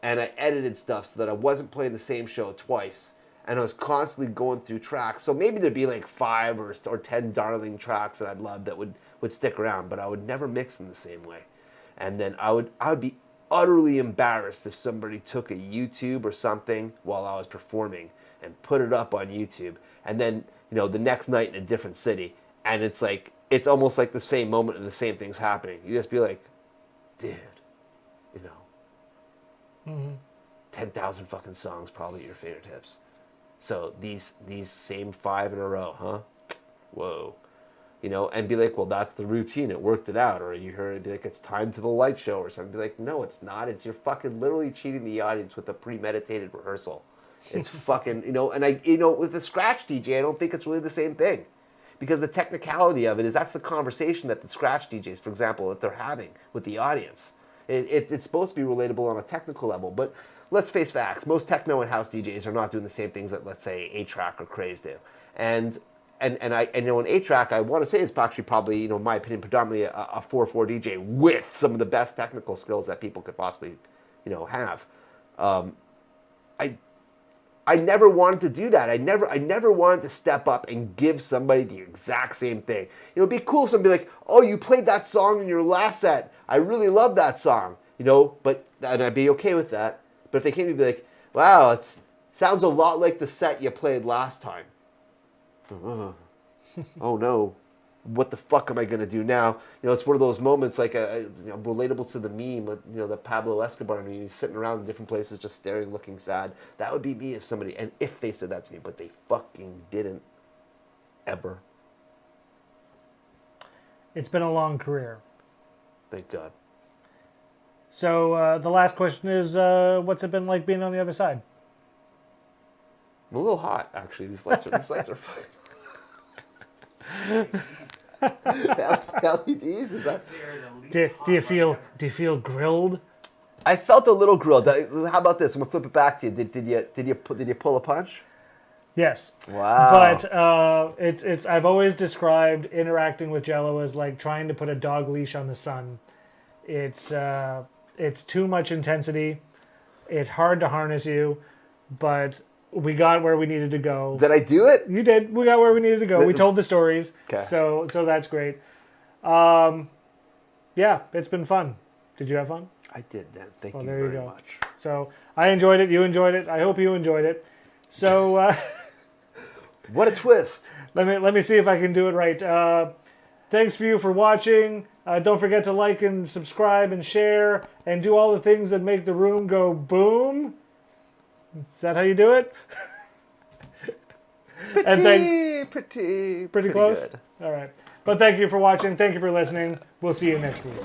And I edited stuff so that I wasn't playing the same show twice. And I was constantly going through tracks. So maybe there'd be like 5 or 10 darling tracks that I'd love that would stick around, but I would never mix them the same way. And then I would be utterly embarrassed if somebody took a YouTube or something while I was performing and put it up on YouTube. And then, the next night in a different city, and it's like, it's almost like the same moment and the same thing's happening. You just be like, dude, 10,000 fucking songs probably at your fingertips. So these same 5 in a row, huh? Whoa. And be like, well, that's the routine. It worked it out. Or you heard it be like, it's time to the light show or something. Be like, no, it's not. It's you're fucking literally cheating the audience with a premeditated rehearsal. It's fucking, and with the scratch DJ, I don't think it's really the same thing. Because the technicality of it is that's the conversation that the scratch DJs, for example, that they're having with the audience. It's supposed to be relatable on a technical level, but let's face facts. Most techno and house DJs are not doing the same things that, let's say, 8-Track or Craze do. And an 8-Track, I want to say it's actually probably, in my opinion, predominantly a 4/4 DJ with some of the best technical skills that people could possibly, have. I never wanted to do that. I never wanted to step up and give somebody the exact same thing. It'd be cool if somebody like, oh, you played that song in your last set. I really love that song. And I'd be okay with that. But if they came to be like, wow, it sounds a lot like the set you played last time. Oh no. What the fuck am I going to do now? It's one of those moments like relatable to the meme with, the Pablo Escobar meme. He's sitting around in different places just staring, looking sad. That would be me if they said that to me, but they fucking didn't. Ever. It's been a long career. Thank God. So the last question is, what's it been like being on the other side? I'm a little hot, actually. These lights are fucking... LEDs, is that? Do you feel grilled? I felt a little grilled. How about this? I'm gonna flip it back to you. Did you pull a punch? Yes. Wow. But it's I've always described interacting with JELO as like trying to put a dog leash on the sun. It's too much intensity. It's hard to harness you, but we got where we needed to go. Did I do it? You did. We got where we needed to go. We told the stories. Okay. So that's great. Yeah, it's been fun. Did you have fun? I did, Dan. Thank you there very you go. much. So I enjoyed it. You enjoyed it. I hope you enjoyed it. So what a twist. let me see if I can do it right. Thanks for you for watching. Don't forget to like and subscribe and share and do all the things that make the room go boom. Is that how you do it? Pretty close? good. All right. But thank you for watching. Thank you for listening. We'll see you next week.